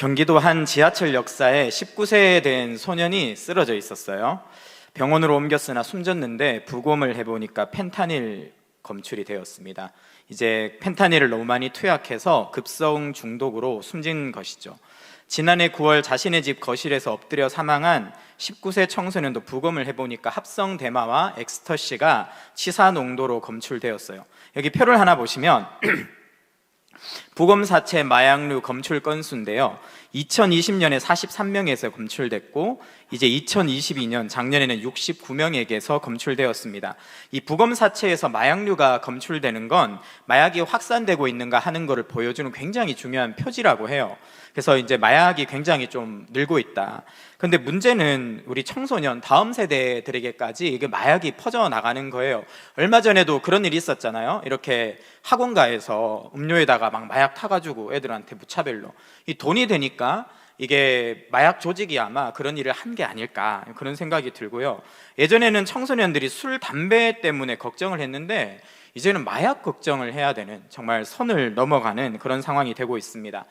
경기도 한 지하철 역사에 19세 된 소년이 쓰러져 있었어요. 병원으로 옮겼으나 숨졌는데 부검을 해보니까 펜타닐 검출이 되었습니다. 이제 펜타닐을 너무 많이 투약해서 급성 중독으로 숨진 것이죠. 지난해 9월 자신의 집 거실에서 엎드려 사망한 19세 청소년도 부검을 해보니까 합성 대마와 엑스터시가 치사 농도로 검출되었어요. 여기 표를 하나 보시면 부검사체 마약류 검출 건수인데요, 2020년에 43명에서 검출됐고 이제 2022년 작년에는 69명에게서 검출되었습니다. 이 부검사체에서 마약류가 검출되는 건 마약이 확산되고 있는가 하는 것을 보여주는 굉장히 중요한 표지라고 해요. 그래서 이제 마약이 굉장히 좀 늘고 있다. 근데 문제는 우리 청소년 다음 세대들에게까지 이게 마약이 퍼져나가는 거예요. 얼마 전에도 그런 일이 있었잖아요. 이렇게 학원가에서 음료에다가 막 마약 타가지고 애들한테 무차별로, 이 돈이 되니까 이게 마약 조직이 아마 그런 일을 한 게 아닐까, 그런 생각이 들고요. 예전에는 청소년들이 술, 담배 때문에 걱정을 했는데 이제는 마약 걱정을 해야 되는, 정말 선을 넘어가는 그런 상황이 되고 있습니다.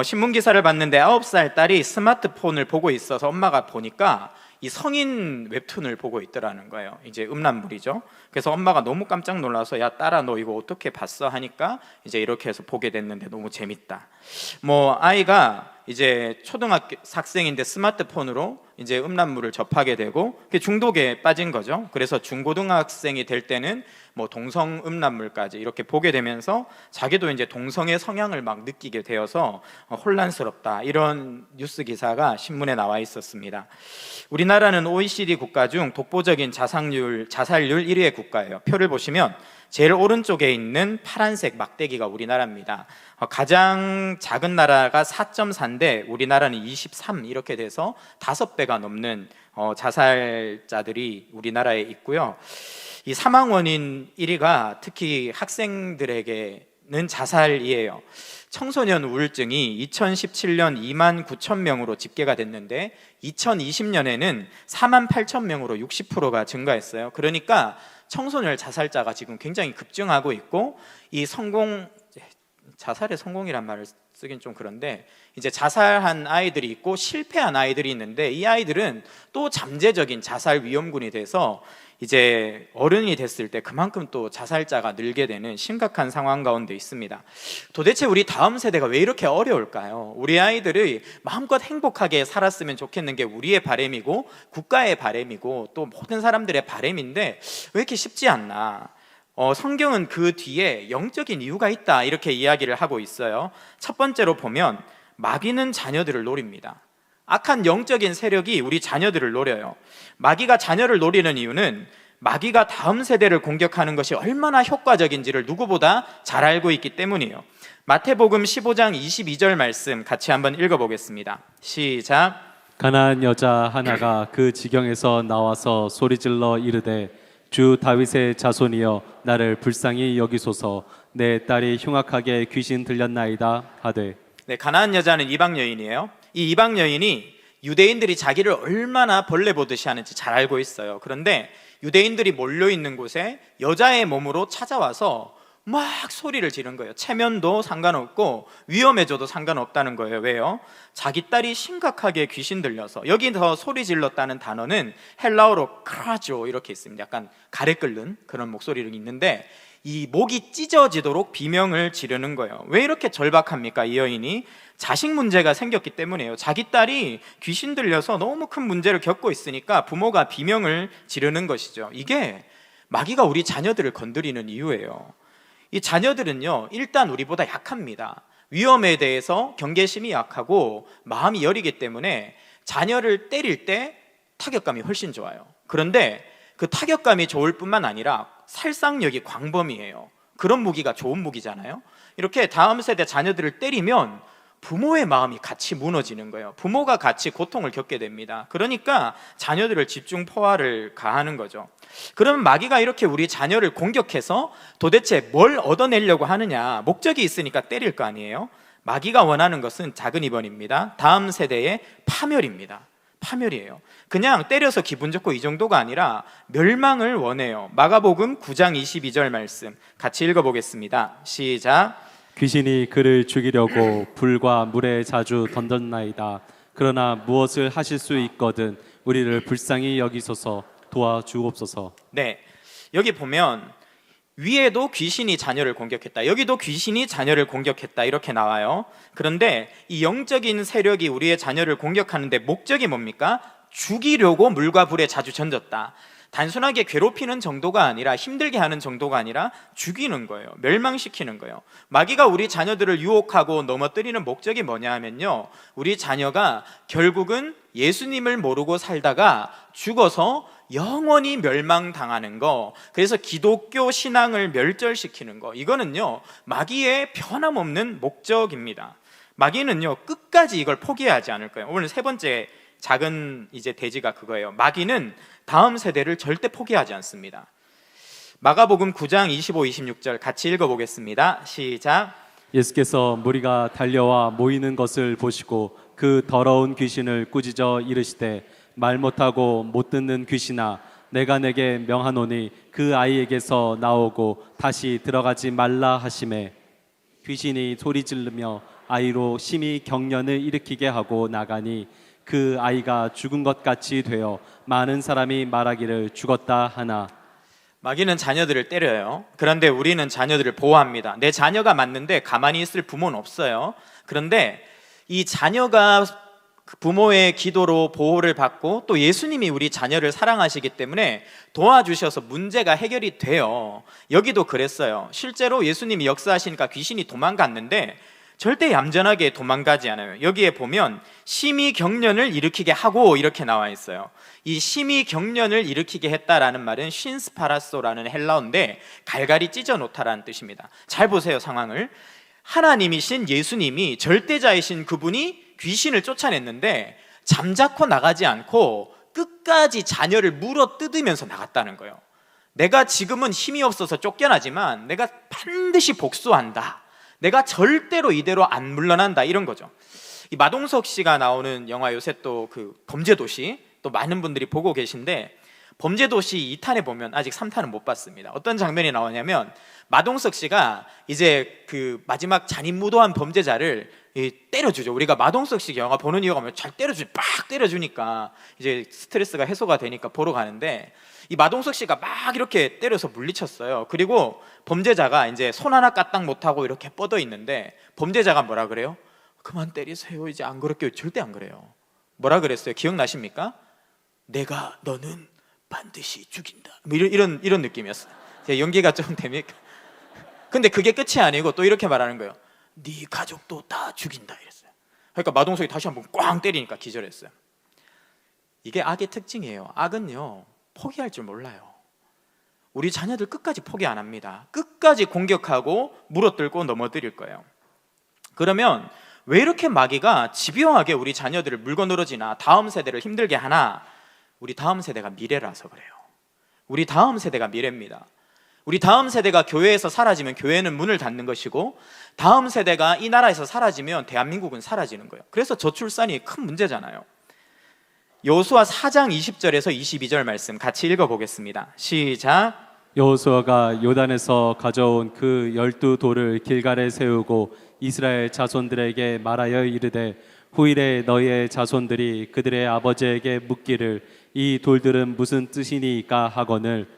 신문 기사를 봤는데 9살 딸이 스마트폰을 보고 있어서 엄마가 보니까 이 성인 웹툰을 보고 있더라는 거예요. 이제 음란물이죠. 그래서 엄마가 너무 깜짝 놀라서 야 딸아 너 이거 어떻게 봤어? 하니까 이제 이렇게 해서 보게 됐는데 너무 재밌다. 아이가 이제 초등학교 학생인데 스마트폰으로 이제 음란물을 접하게 되고 중독에 빠진 거죠. 그래서 중고등학생이 될 때는 동성 음란물까지 이렇게 보게 되면서 자기도 이제 동성의 성향을 막 느끼게 되어서 혼란스럽다, 이런 뉴스 기사가 신문에 나와 있었습니다. 우리나라는 OECD 국가 중 독보적인 자살률 1위의 국가예요. 표를 보시면 제일 오른쪽에 있는 파란색 막대기가 우리나라입니다. 가장 작은 나라가 4.4인데 우리나라는 23, 이렇게 돼서 5배가 넘는 자살자들이 우리나라에 있고요. 이 사망 원인 1위가 특히 학생들에게는 자살이에요. 청소년 우울증이 2017년 2만 9천 명으로 집계가 됐는데 2020년에는 4만 8천 명으로 60%가 증가했어요. 그러니까 청소년 자살자가 지금 굉장히 급증하고 있고, 이 자살의 성공이란 말을 쓰긴 좀 그런데 이제 자살한 아이들이 있고 실패한 아이들이 있는데 이 아이들은 또 잠재적인 자살 위험군이 돼서 이제 어른이 됐을 때 그만큼 또 자살자가 늘게 되는 심각한 상황 가운데 있습니다. 도대체 우리 다음 세대가 왜 이렇게 어려울까요? 우리 아이들이 마음껏 행복하게 살았으면 좋겠는 게 우리의 바람이고 국가의 바람이고 또 모든 사람들의 바람인데 왜 이렇게 쉽지 않나? 성경은 그 뒤에 영적인 이유가 있다, 이렇게 이야기를 하고 있어요. 첫 번째로 보면 마귀는 자녀들을 노립니다. 악한 영적인 세력이 우리 자녀들을 노려요. 마귀가 자녀를 노리는 이유는 마귀가 다음 세대를 공격하는 것이 얼마나 효과적인지를 누구보다 잘 알고 있기 때문이에요. 마태복음 15장 22절 말씀 같이 한번 읽어보겠습니다. 시작. 가난한 여자 하나가 그 지경에서 나와서 소리질러 이르되 주 다윗의 자손이여 나를 불쌍히 여기소서, 내 딸이 흉악하게 귀신 들렸나이다 하되. 네, 가난한 여자는 이방 여인이에요. 이 이방 여인이 유대인들이 자기를 얼마나 벌레 보듯이 하는지 잘 알고 있어요. 그런데 유대인들이 몰려있는 곳에 여자의 몸으로 찾아와서 막 소리를 지른 거예요. 체면도 상관없고 위험해져도 상관없다는 거예요. 왜요? 자기 딸이 심각하게 귀신 들려서. 여기서 소리 질렀다는 단어는 헬라어로 크라조 이렇게 있습니다. 약간 가래 끓는 그런 목소리가 있는데 이 목이 찢어지도록 비명을 지르는 거예요. 왜 이렇게 절박합니까? 이 여인이 자식 문제가 생겼기 때문이에요. 자기 딸이 귀신 들려서 너무 큰 문제를 겪고 있으니까 부모가 비명을 지르는 것이죠. 이게 마귀가 우리 자녀들을 건드리는 이유예요. 이 자녀들은요, 일단 우리보다 약합니다. 위험에 대해서 경계심이 약하고 마음이 여리기 때문에 자녀를 때릴 때 타격감이 훨씬 좋아요. 그런데 그 타격감이 좋을 뿐만 아니라 살상력이 광범위해요. 그런 무기가 좋은 무기잖아요. 이렇게 다음 세대 자녀들을 때리면 부모의 마음이 같이 무너지는 거예요. 부모가 같이 고통을 겪게 됩니다. 그러니까 자녀들을 집중 포화를 가하는 거죠. 그러면 마귀가 이렇게 우리 자녀를 공격해서 도대체 뭘 얻어내려고 하느냐, 목적이 있으니까 때릴 거 아니에요. 마귀가 원하는 것은 작은 2번입니다. 다음 세대의 파멸입니다. 파멸이에요. 그냥 때려서 기분 좋고 이 정도가 아니라 멸망을 원해요. 마가복음 9장 22절 말씀 같이 읽어보겠습니다. 시작. 귀신이 그를 죽이려고 불과 물에 자주 던졌나이다. 그러나 무엇을 하실 수 있거든 우리를 불쌍히 여기소서 도와주옵소서. 네, 여기 보면 위에도 귀신이 자녀를 공격했다, 여기도 귀신이 자녀를 공격했다 이렇게 나와요. 그런데 이 영적인 세력이 우리의 자녀를 공격하는데 목적이 뭡니까? 죽이려고 물과 불에 자주 던졌다. 단순하게 괴롭히는 정도가 아니라, 힘들게 하는 정도가 아니라 죽이는 거예요. 멸망시키는 거예요. 마귀가 우리 자녀들을 유혹하고 넘어뜨리는 목적이 뭐냐 하면요, 우리 자녀가 결국은 예수님을 모르고 살다가 죽어서 영원히 멸망당하는 거, 그래서 기독교 신앙을 멸절시키는 거, 이거는요 마귀의 변함없는 목적입니다. 마귀는요 끝까지 이걸 포기하지 않을 거예요. 오늘 세 번째 작은 이제 대지가 그거예요. 마귀는 다음 세대를 절대 포기하지 않습니다. 마가복음 9장 25, 26절 같이 읽어보겠습니다. 시작. 예수께서 무리가 달려와 모이는 것을 보시고 그 더러운 귀신을 꾸짖어 이르시되 말 못하고 못 듣는 귀신아, 내가 내게 명하노니 그 아이에게서 나오고 다시 들어가지 말라 하시매, 귀신이 소리 지르며 아이로 심히 경련을 일으키게 하고 나가니 그 아이가 죽은 것 같이 되어 많은 사람이 말하기를 죽었다 하나. 마귀는 자녀들을 때려요. 그런데 우리는 자녀들을 보호합니다. 내 자녀가 맞는데 가만히 있을 부모는 없어요. 그런데 이 자녀가 부모의 기도로 보호를 받고 또 예수님이 우리 자녀를 사랑하시기 때문에 도와주셔서 문제가 해결이 돼요. 여기도 그랬어요. 실제로 예수님이 역사하시니까 귀신이 도망갔는데 절대 얌전하게 도망가지 않아요. 여기에 보면 심히 경련을 일으키게 하고 이렇게 나와 있어요. 이 심히 경련을 일으키게 했다라는 말은 신스파라소라는 헬라어인데 갈갈이 찢어 놓다라는 뜻입니다. 잘 보세요, 상황을. 하나님이신 예수님이, 절대자이신 그분이 귀신을 쫓아냈는데 잠자코 나가지 않고 끝까지 자녀를 물어 뜯으면서 나갔다는 거예요. 내가 지금은 힘이 없어서 쫓겨나지만 내가 반드시 복수한다, 내가 절대로 이대로 안 물러난다, 이런 거죠. 이 마동석 씨가 나오는 영화, 요새 또 그 범죄도시 또 많은 분들이 보고 계신데, 범죄도시 2탄에 보면, 아직 3탄은 못 봤습니다. 어떤 장면이 나오냐면 마동석 씨가 이제 그 마지막 잔인무도한 범죄자를 때려주죠. 우리가 마동석 씨 영화 보는 이유가 뭐냐면 잘 때려주죠. 빡 때려주니까 이제 스트레스가 해소가 되니까 보러 가는데, 이 마동석 씨가 막 이렇게 때려서 물리쳤어요. 그리고 범죄자가 이제 손 하나 까딱 못하고 이렇게 뻗어 있는데 범죄자가 뭐라 그래요? 그만 때리세요, 이제 안 그럴게요. 절대 안 그래요. 뭐라 그랬어요? 기억나십니까? 내가 너는 반드시 죽인다, 뭐 이런 느낌이었어요. 제 연기가 좀 됩니까? 근데 그게 끝이 아니고 또 이렇게 말하는 거예요. 네 가족도 다 죽인다, 이랬어요. 그러니까 마동석이 다시 한번 꽝 때리니까 기절했어요. 이게 악의 특징이에요. 악은요 포기할 줄 몰라요. 우리 자녀들 끝까지 포기 안 합니다. 끝까지 공격하고 물어뜯고 넘어뜨릴 거예요. 그러면 왜 이렇게 마귀가 집요하게 우리 자녀들을 물고 늘어지나, 다음 세대를 힘들게 하나? 우리 다음 세대가 미래라서 그래요. 우리 다음 세대가 미래입니다. 우리 다음 세대가 교회에서 사라지면 교회는 문을 닫는 것이고, 다음 세대가 이 나라에서 사라지면 대한민국은 사라지는 거예요. 그래서 저출산이 큰 문제잖아요. 여호수아 4장 20절에서 22절 말씀 같이 읽어보겠습니다. 시작. 여호수아가 요단에서 가져온 그 12돌을 길갈에 세우고 이스라엘 자손들에게 말하여 이르되, 후일에 너희의 자손들이 그들의 아버지에게 묻기를 이 돌들은 무슨 뜻이니까 하거늘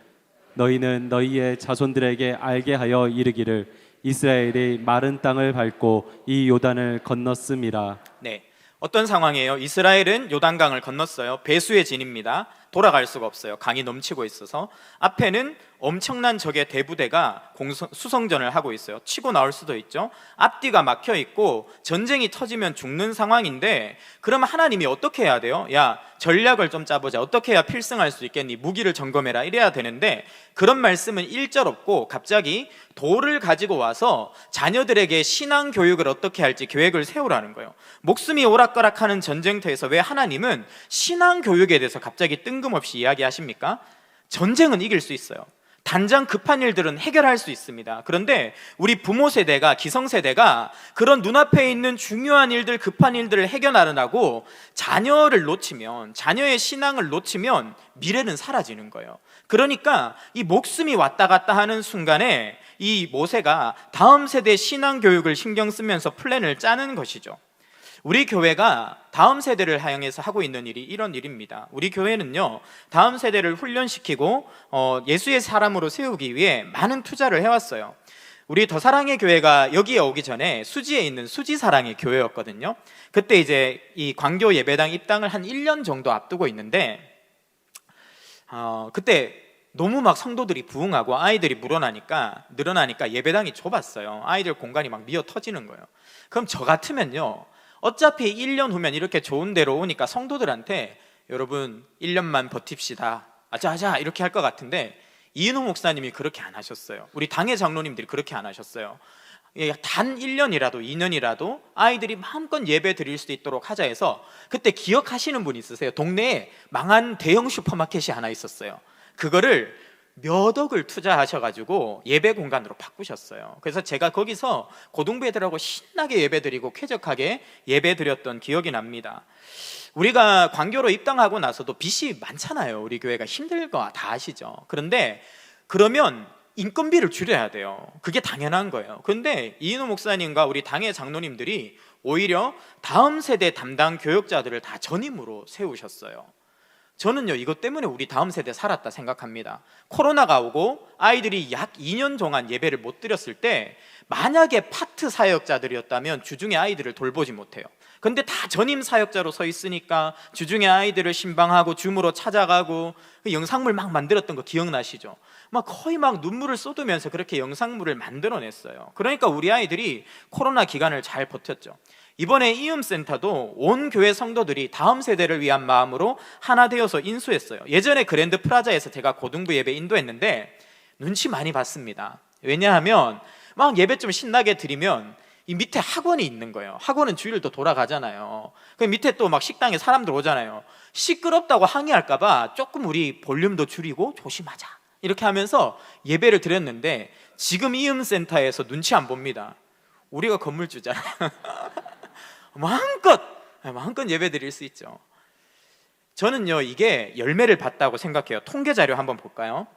너희는 너희의 자손들에게 알게 하여 이르기를 이스라엘이 마른 땅을 밟고 이 요단을 건넜음이라. 네, 어떤 상황이에요? 이스라엘은 요단강을 건넜어요. 배수의 진입니다. 돌아갈 수가 없어요. 강이 넘치고 있어서. 앞에는 엄청난 적의 대부대가 수성전을 하고 있어요. 치고 나올 수도 있죠. 앞뒤가 막혀 있고 전쟁이 터지면 죽는 상황인데, 그러면 하나님이 어떻게 해야 돼요? 야, 전략을 좀 짜보자. 어떻게 해야 필승할 수 있겠니? 무기를 점검해라, 이래야 되는데 그런 말씀은 1절 없고 갑자기 돌을 가지고 와서 자녀들에게 신앙 교육을 어떻게 할지 계획을 세우라는 거예요. 목숨이 오락가락하는 전쟁터에서 왜 하나님은 신앙 교육에 대해서 갑자기 뜬금없이 이야기하십니까? 전쟁은 이길 수 있어요. 단장 급한 일들은 해결할 수 있습니다. 그런데 우리 부모 세대가, 기성세대가 그런 눈앞에 있는 중요한 일들, 급한 일들을 해결하려고 자녀를 놓치면, 자녀의 신앙을 놓치면 미래는 사라지는 거예요. 그러니까 이 목숨이 왔다 갔다 하는 순간에 이 모세가 다음 세대 신앙 교육을 신경 쓰면서 플랜을 짜는 것이죠. 우리 교회가 다음 세대를 향해서 하고 있는 일이 이런 일입니다. 우리 교회는요, 다음 세대를 훈련시키고 예수의 사람으로 세우기 위해 많은 투자를 해왔어요. 우리 더사랑의 교회가 여기에 오기 전에 수지에 있는 수지사랑의 교회였거든요. 그때 이제 이 광교 예배당 입당을 한 1년 정도 앞두고 있는데 그때 너무 막 성도들이 부흥하고 아이들이 늘어나니까 예배당이 좁았어요. 아이들 공간이 막 미어 터지는 거예요. 그럼 저 같으면요, 어차피 1년 후면 이렇게 좋은 데로 오니까 성도들한테 여러분 1년만 버팁시다, 아자아자 이렇게 할 것 같은데 이인호 목사님이 그렇게 안 하셨어요. 우리 당의 장로님들이 그렇게 안 하셨어요. 단 1년이라도 2년이라도 아이들이 마음껏 예배 드릴 수 있도록 하자 해서, 그때 기억하시는 분 있으세요? 동네에 망한 대형 슈퍼마켓이 하나 있었어요. 그거를 몇 억을 투자하셔가지고 예배 공간으로 바꾸셨어요. 그래서 제가 거기서 고등부 애들하고 신나게 예배 드리고 쾌적하게 예배 드렸던 기억이 납니다. 우리가 광교로 입당하고 나서도 빚이 많잖아요. 우리 교회가 힘들 거 다 아시죠? 그런데 그러면 인건비를 줄여야 돼요. 그게 당연한 거예요. 그런데 이인호 목사님과 우리 당의 장로님들이 오히려 다음 세대 담당 교역자들을 다 전임으로 세우셨어요. 저는요, 이것 때문에 우리 다음 세대 살았다 생각합니다. 코로나가 오고 아이들이 약 2년 동안 예배를 못 드렸을 때 만약에 파트 사역자들이었다면 주중에 아이들을 돌보지 못해요. 근데 다 전임 사역자로 서 있으니까 주중에 아이들을 신방하고 줌으로 찾아가고 그 영상물 막 만들었던 거 기억나시죠? 막 거의 막 눈물을 쏟으면서 그렇게 영상물을 만들어냈어요. 그러니까 우리 아이들이 코로나 기간을 잘 버텼죠. 이번에 이음센터도 온 교회 성도들이 다음 세대를 위한 마음으로 하나 되어서 인수했어요. 예전에 그랜드 프라자에서 제가 고등부 예배 인도했는데 눈치 많이 봤습니다. 왜냐하면 막 예배 좀 신나게 드리면 이 밑에 학원이 있는 거예요. 학원은 주일도 돌아가잖아요. 그 밑에 또 막 식당에 사람들 오잖아요. 시끄럽다고 항의할까봐 조금 우리 볼륨도 줄이고 조심하자 이렇게 하면서 예배를 드렸는데, 지금 이음센터에서 눈치 안 봅니다. 우리가 건물주잖아요. 마음껏 예배 드릴 수 있죠. 저는요, 이게 열매를 봤다고 생각해요. 통계 자료 한번 볼까요?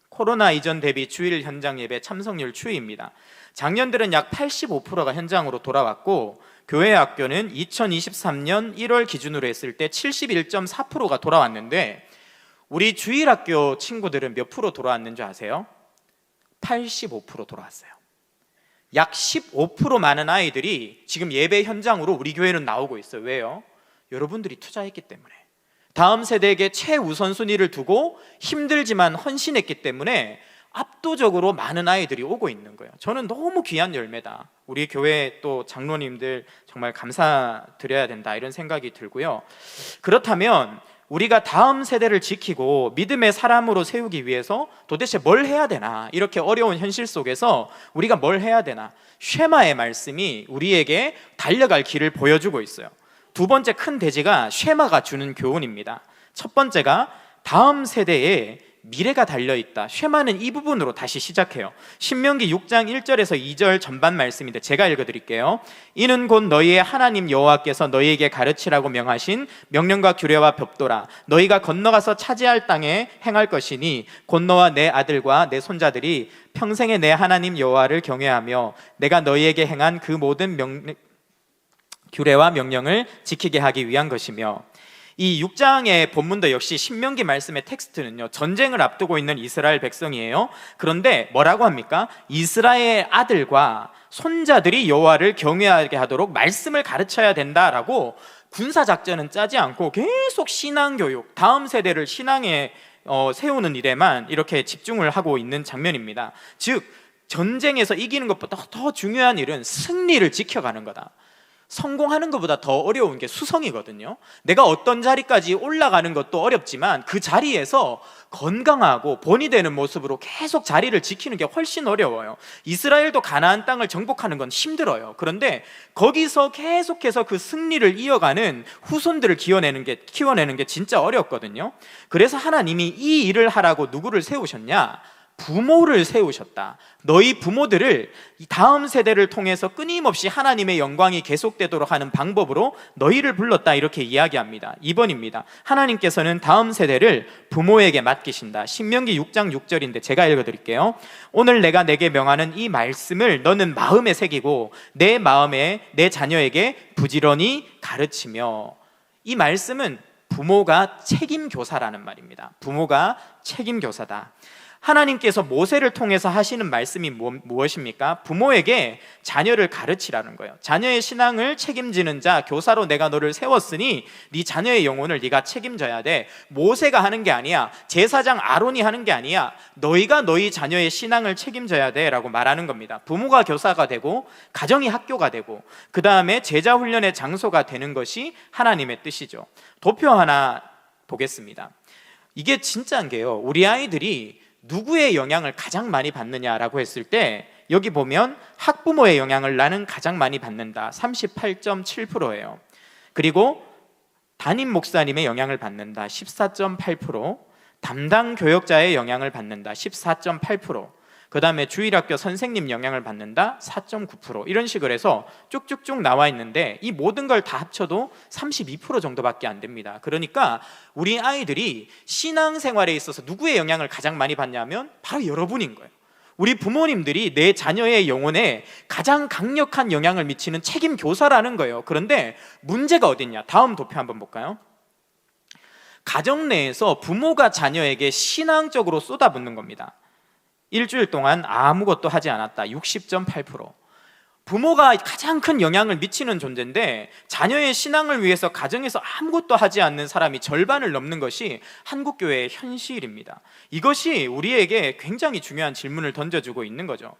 코로나 이전 대비 주일 현장 예배 참석률 추이입니다. 작년들은 약 85%가 현장으로 돌아왔고, 교회 학교는 2023년 1월 기준으로 했을 때 71.4%가 돌아왔는데, 우리 주일 학교 친구들은 몇 프로 돌아왔는 줄 아세요? 85% 돌아왔어요. 약 15% 많은 아이들이 지금 예배 현장으로 우리 교회는 나오고 있어요. 왜요? 여러분들이 투자했기 때문에, 다음 세대에게 최우선순위를 두고 힘들지만 헌신했기 때문에 압도적으로 많은 아이들이 오고 있는 거예요. 저는 너무 귀한 열매다. 우리 교회 또 장로님들 정말 감사드려야 된다, 이런 생각이 들고요. 그렇다면 우리가 다음 세대를 지키고 믿음의 사람으로 세우기 위해서 도대체 뭘 해야 되나? 이렇게 어려운 현실 속에서 우리가 뭘 해야 되나? 쉐마의 말씀이 우리에게 달려갈 길을 보여주고 있어요. 두 번째 큰 대지가 쉐마가 주는 교훈입니다. 첫 번째가 다음 세대에 미래가 달려있다. 쉐마는 이 부분으로 다시 시작해요. 신명기 6장 1절에서 2절 전반 말씀인데 제가 읽어드릴게요. 이는 곧 너희의 하나님 여호와께서 너희에게 가르치라고 명하신 명령과 규례와 법도라. 너희가 건너가서 차지할 땅에 행할 것이니 곧 너와 내 아들과 내 손자들이 평생에 내 하나님 여호와를 경외하며 내가 너희에게 행한 그 모든 규례와 명령을 지키게 하기 위한 것이며, 이 6장의 본문도 역시 신명기 말씀의 텍스트는요, 전쟁을 앞두고 있는 이스라엘 백성이에요. 그런데 뭐라고 합니까? 이스라엘 아들과 손자들이 여호와를 경외하게 하도록 말씀을 가르쳐야 된다라고, 군사작전은 짜지 않고 계속 신앙교육, 다음 세대를 신앙에 세우는 일에만 이렇게 집중을 하고 있는 장면입니다. 즉, 전쟁에서 이기는 것보다 더 중요한 일은 승리를 지켜가는 거다. 성공하는 것보다 더 어려운 게 수성이거든요. 내가 어떤 자리까지 올라가는 것도 어렵지만 그 자리에서 건강하고 본이 되는 모습으로 계속 자리를 지키는 게 훨씬 어려워요. 이스라엘도 가나안 땅을 정복하는 건 힘들어요. 그런데 거기서 계속해서 그 승리를 이어가는 후손들을 키워내는 게 진짜 어렵거든요. 그래서 하나님이 이 일을 하라고 누구를 세우셨냐? 부모를 세우셨다. 너희 부모들을 이 다음 세대를 통해서 끊임없이 하나님의 영광이 계속되도록 하는 방법으로 너희를 불렀다. 이렇게 이야기합니다. 2번입니다. 하나님께서는 다음 세대를 부모에게 맡기신다. 신명기 6장 6절인데 제가 읽어드릴게요. 오늘 내가 내게 명하는 이 말씀을 너는 마음에 새기고 내 마음에 내 자녀에게 부지런히 가르치며. 이 말씀은 부모가 책임교사라는 말입니다. 부모가 책임교사다. 하나님께서 모세를 통해서 하시는 말씀이 무엇입니까? 부모에게 자녀를 가르치라는 거예요. 자녀의 신앙을 책임지는 자, 교사로 내가 너를 세웠으니 네 자녀의 영혼을 네가 책임져야 돼. 모세가 하는 게 아니야. 제사장 아론이 하는 게 아니야. 너희가 너희 자녀의 신앙을 책임져야 돼 라고 말하는 겁니다. 부모가 교사가 되고 가정이 학교가 되고 그 다음에 제자 훈련의 장소가 되는 것이 하나님의 뜻이죠. 도표 하나 보겠습니다. 이게 진짜인 게요, 우리 아이들이 누구의 영향을 가장 많이 받느냐라고 했을 때 여기 보면 학부모의 영향을 나는 가장 많이 받는다. 38.7%예요. 그리고 담임 목사님의 영향을 받는다. 14.8%. 담당 교역자의 영향을 받는다. 14.8%. 그 다음에 주일학교 선생님 영향을 받는다. 4.9%. 이런 식으로 해서 쭉쭉쭉 나와 있는데 이 모든 걸 다 합쳐도 32% 정도밖에 안 됩니다. 그러니까 우리 아이들이 신앙생활에 있어서 누구의 영향을 가장 많이 받냐면 바로 여러분인 거예요. 우리 부모님들이 내 자녀의 영혼에 가장 강력한 영향을 미치는 책임 교사라는 거예요. 그런데 문제가 어딨냐? 다음 도표 한번 볼까요? 가정 내에서 부모가 자녀에게 신앙적으로 쏟아붓는 겁니다. 일주일 동안 아무것도 하지 않았다. 60.8%. 부모가 가장 큰 영향을 미치는 존재인데 자녀의 신앙을 위해서 가정에서 아무것도 하지 않는 사람이 절반을 넘는 것이 한국교회의 현실입니다. 이것이 우리에게 굉장히 중요한 질문을 던져주고 있는 거죠.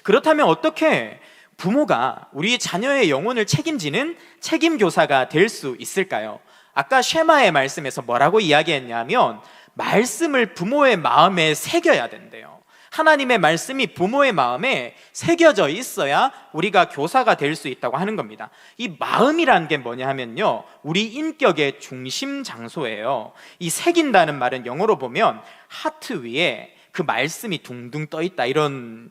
그렇다면 어떻게 부모가 우리 자녀의 영혼을 책임지는 책임교사가 될 수 있을까요? 아까 쉐마의 말씀에서 뭐라고 이야기했냐면 말씀을 부모의 마음에 새겨야 된대요. 하나님의 말씀이 부모의 마음에 새겨져 있어야 우리가 교사가 될 수 있다고 하는 겁니다. 이 마음이라는 게 뭐냐 하면요, 우리 인격의 중심 장소예요. 이 새긴다는 말은 영어로 보면 하트 위에 그 말씀이 둥둥 떠 있다 이런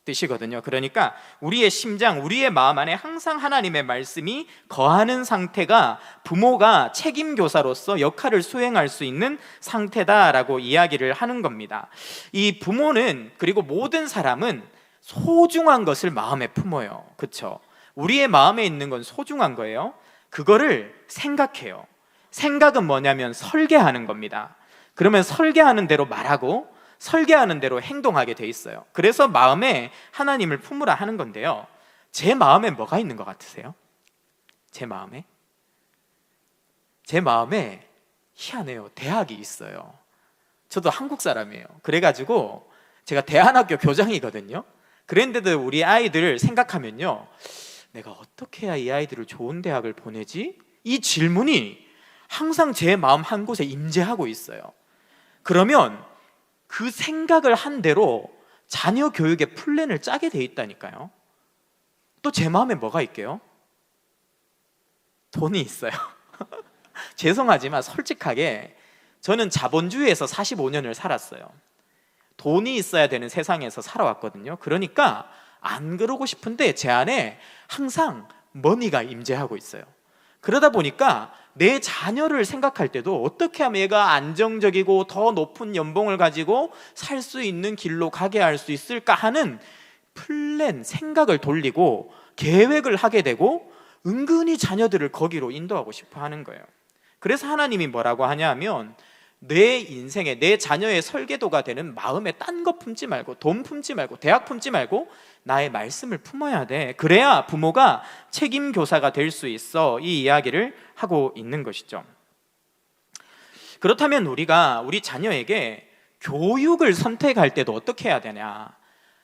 뜻이거든요. 그러니까 우리의 심장, 우리의 마음 안에 항상 하나님의 말씀이 거하는 상태가 부모가 책임교사로서 역할을 수행할 수 있는 상태다라고 이야기를 하는 겁니다. 이 부모는, 그리고 모든 사람은 소중한 것을 마음에 품어요. 그렇죠? 우리의 마음에 있는 건 소중한 거예요. 그거를 생각해요. 생각은 뭐냐면 설계하는 겁니다. 그러면 설계하는 대로 말하고 설계하는 대로 행동하게 돼 있어요. 그래서 마음에 하나님을 품으라 하는 건데요, 제 마음에 뭐가 있는 것 같으세요? 제 마음에 희한해요. 대학이 있어요. 저도 한국 사람이에요. 그래가지고 제가 대한학교 교장이거든요. 그런데도 우리 아이들을 생각하면요, 내가 어떻게 해야 이 아이들을 좋은 대학을 보내지? 이 질문이 항상 제 마음 한 곳에 임재하고 있어요. 그러면 그 생각을 한 대로 자녀 교육의 플랜을 짜게 돼 있다니까요. 또 제 마음에 뭐가 있게요? 돈이 있어요. 죄송하지만 솔직하게 저는 자본주의에서 45년을 살았어요. 돈이 있어야 되는 세상에서 살아왔거든요. 그러니까 안 그러고 싶은데 제 안에 항상 머니가 임재하고 있어요. 그러다 보니까 내 자녀를 생각할 때도 어떻게 하면 얘가 안정적이고 더 높은 연봉을 가지고 살 수 있는 길로 가게 할 수 있을까 하는 플랜, 생각을 돌리고 계획을 하게 되고 은근히 자녀들을 거기로 인도하고 싶어 하는 거예요. 그래서 하나님이 뭐라고 하냐면 내 인생에, 내 자녀의 설계도가 되는 마음에 딴 거 품지 말고, 돈 품지 말고, 대학 품지 말고 나의 말씀을 품어야 돼. 그래야 부모가 책임 교사가 될 수 있어. 이 이야기를 하고 있는 것이죠. 그렇다면 우리가 우리 자녀에게 교육을 선택할 때도 어떻게 해야 되냐?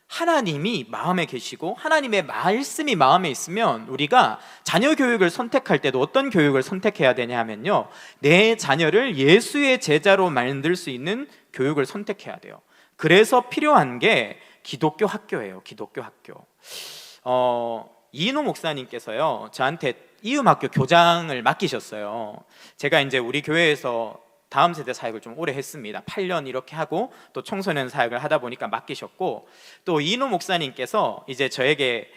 하나님이 마음에 계시고 하나님의 말씀이 마음에 있으면 우리가 자녀 교육을 선택할 때도 어떤 교육을 선택해야 되냐 하면요, 내 자녀를 예수의 제자로 만들 수 있는 교육을 선택해야 돼요. 그래서 필요한 게 기독교 학교예요. 기독교 학교. 이인호 목사님께서요, 저한테 이음학교 교장을 맡기셨어요. 제가 이제 우리 교회에서 다음 세대 사역을 좀 오래 했습니다. 8년 이렇게 하고 또 청소년 사역을 하다 보니까 맡기셨고, 또 이노 목사님께서 이제 저에게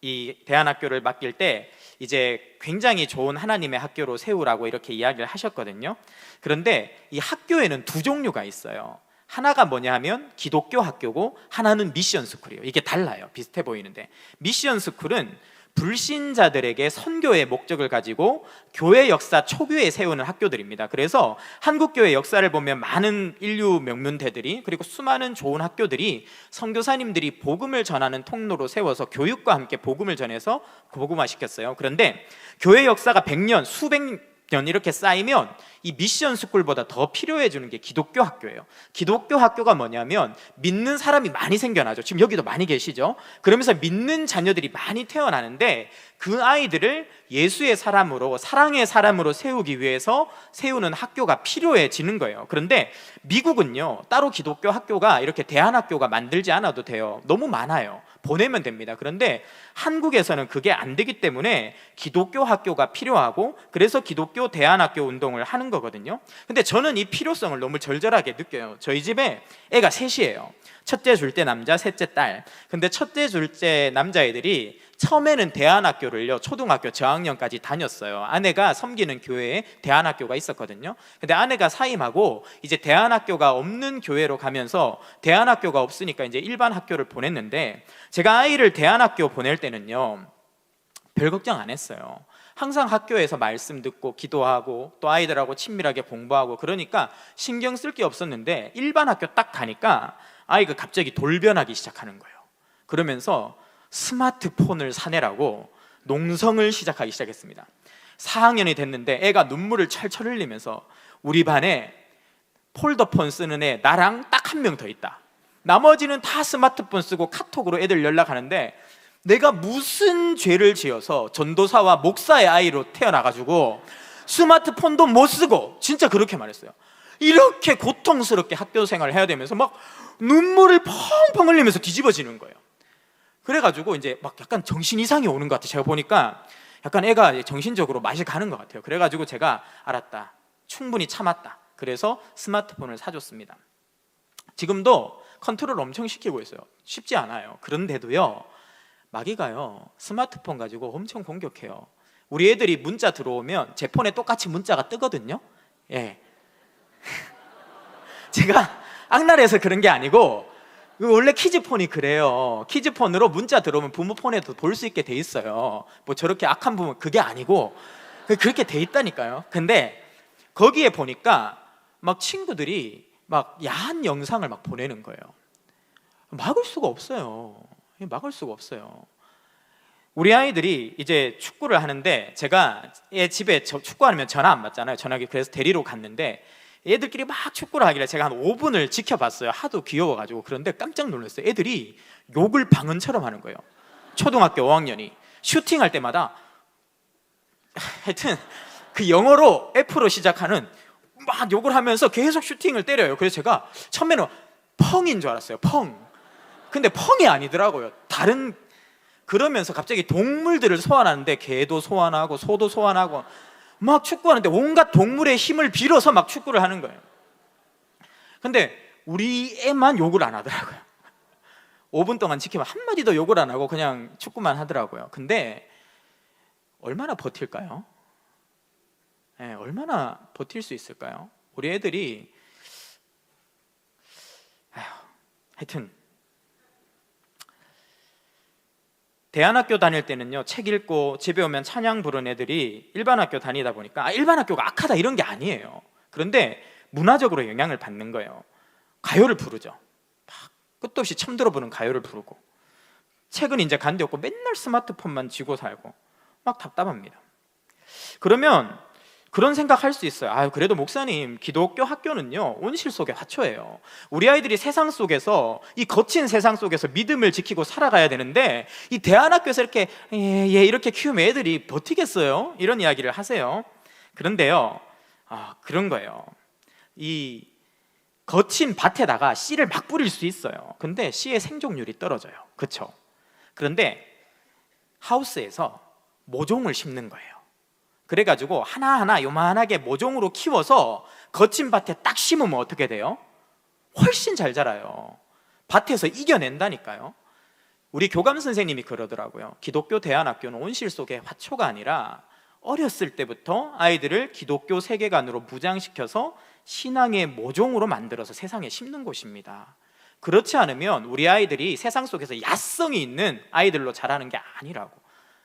이 대안학교를 맡길 때 이제 굉장히 좋은 하나님의 학교로 세우라고 이렇게 이야기를 하셨거든요. 그런데 이 학교에는 두 종류가 있어요. 하나가 뭐냐 하면 기독교 학교고, 하나는 미션 스쿨이에요. 이게 달라요. 비슷해 보이는데, 미션 스쿨은 불신자들에게 선교의 목적을 가지고 교회 역사 초기에 세우는 학교들입니다. 그래서 한국 교회 역사를 보면 많은 인류 명문대들이, 그리고 수많은 좋은 학교들이 선교사님들이 복음을 전하는 통로로 세워서 교육과 함께 복음을 전해서 복음화시켰어요. 그런데 교회 역사가 100년, 수백 년 이렇게 쌓이면 이 미션 스쿨보다 더 필요해지는 게 기독교 학교예요. 기독교 학교가 뭐냐면 믿는 사람이 많이 생겨나죠. 지금 여기도 많이 계시죠. 그러면서 믿는 자녀들이 많이 태어나는데, 그 아이들을 예수의 사람으로, 사랑의 사람으로 세우기 위해서 세우는 학교가 필요해지는 거예요. 그런데 미국은요, 따로 기독교 학교가 이렇게 대안학교가 만들지 않아도 돼요. 너무 많아요. 보내면 됩니다. 그런데 한국에서는 그게 안 되기 때문에 기독교 학교가 필요하고, 그래서 기독교 대안학교 운동을 하는 거거든요. 근데 저는 이 필요성을 너무 절절하게 느껴요. 저희 집에 애가 셋이에요. 첫째, 둘째 남자, 셋째 딸. 근데 첫째, 둘째 남자애들이 처음에는 대안학교를요, 초등학교 저학년까지 다녔어요. 아내가 섬기는 교회에 대안학교가 있었거든요. 근데 아내가 사임하고 이제 대안학교가 없는 교회로 가면서, 대안학교가 없으니까 이제 일반 학교를 보냈는데, 제가 아이를 대안학교 보낼 때는요, 별 걱정 안 했어요. 항상 학교에서 말씀 듣고 기도하고 또 아이들하고 친밀하게 공부하고, 그러니까 신경 쓸 게 없었는데, 일반 학교 딱 가니까 아이가 갑자기 돌변하기 시작하는 거예요. 그러면서 스마트폰을 사내라고 농성을 시작하기 시작했습니다. 4학년이 됐는데 애가 눈물을 철철 흘리면서, 우리 반에 폴더폰 쓰는 애 나랑 딱 한 명 더 있다, 나머지는 다 스마트폰 쓰고 카톡으로 애들 연락하는데 내가 무슨 죄를 지어서 전도사와 목사의 아이로 태어나가지고 스마트폰도 못 쓰고, 진짜 그렇게 말했어요. 이렇게 고통스럽게 학교 생활을 해야 되면서 막 눈물을 펑펑 흘리면서 뒤집어지는 거예요. 그래가지고 이제 막 약간 정신 이상이 오는 것 같아요. 제가 보니까 약간 애가 정신적으로 맛이 가는 것 같아요. 그래가지고 제가 알았다, 충분히 참았다. 그래서 스마트폰을 사줬습니다. 지금도 컨트롤 엄청 시키고 있어요. 쉽지 않아요. 그런데도요, 마귀가요 스마트폰 가지고 엄청 공격해요. 우리 애들이 문자 들어오면 제 폰에 똑같이 문자가 뜨거든요. 예. 제가 악랄해서 그런 게 아니고, 원래 키즈폰이 그래요. 키즈폰으로 문자 들어오면 부모 폰에도 볼 수 있게 돼 있어요. 뭐 저렇게 악한 부모, 그게 아니고 그렇게 돼 있다니까요. 근데 거기에 보니까 막 친구들이 막 야한 영상을 막 보내는 거예요. 막을 수가 없어요. 막을 수가 없어요. 우리 아이들이 이제 축구를 하는데, 제가 얘 집에 축구하면 전화 안 받잖아요. 전화기. 그래서 데리러 갔는데 애들끼리 막 축구를 하길래 제가 한 5분을 지켜봤어요. 하도 귀여워가지고. 그런데 깜짝 놀랐어요. 애들이 욕을 방언처럼 하는 거예요. 초등학교 5학년이 슈팅할 때마다 하여튼 그 영어로 F로 시작하는 막 욕을 하면서 계속 슈팅을 때려요. 그래서 제가 처음에는 펑인 줄 알았어요. 펑. 근데 펑이 아니더라고요. 다른, 그러면서 갑자기 동물들을 소환하는데 개도 소환하고 소도 소환하고 막 축구하는데 온갖 동물의 힘을 빌어서 막 축구를 하는 거예요. 근데 우리 애만 욕을 안 하더라고요. 5분 동안 지키면 한마디도 욕을 안 하고 그냥 축구만 하더라고요. 근데 얼마나 버틸까요? 네, 얼마나 버틸 수 있을까요? 우리 애들이 하여튼 대안학교 다닐 때는요, 책 읽고 집에 오면 찬양 부른 애들이 일반 학교 다니다 보니까 일반 학교가 악하다 이런 게 아니에요. 그런데 문화적으로 영향을 받는 거예요. 가요를 부르죠. 막 끝도 없이 처음 들어보는 가요를 부르고, 책은 이제 간데 없고 맨날 스마트폰만 쥐고 살고 막 답답합니다. 그러면 그런 생각할 수 있어요. 그래도 목사님, 기독교 학교는요 온실 속의 화초예요. 우리 아이들이 세상 속에서, 이 거친 세상 속에서 믿음을 지키고 살아가야 되는데 이 대안학교에서 이렇게 이렇게 키우면 애들이 버티겠어요? 이런 이야기를 하세요. 그런데요, 그런 거예요. 이 거친 밭에다가 씨를 막 뿌릴 수 있어요. 근데 씨의 생존율이 떨어져요. 그렇죠? 그런데 하우스에서 모종을 심는 거예요. 그래가지고 하나하나 요만하게 모종으로 키워서 거친 밭에 딱 심으면 어떻게 돼요? 훨씬 잘 자라요. 밭에서 이겨낸다니까요. 우리 교감 선생님이 그러더라고요. 기독교 대안학교는 온실 속의 화초가 아니라 어렸을 때부터 아이들을 기독교 세계관으로 무장시켜서 신앙의 모종으로 만들어서 세상에 심는 곳입니다. 그렇지 않으면 우리 아이들이 세상 속에서 야성이 있는 아이들로 자라는 게 아니라고.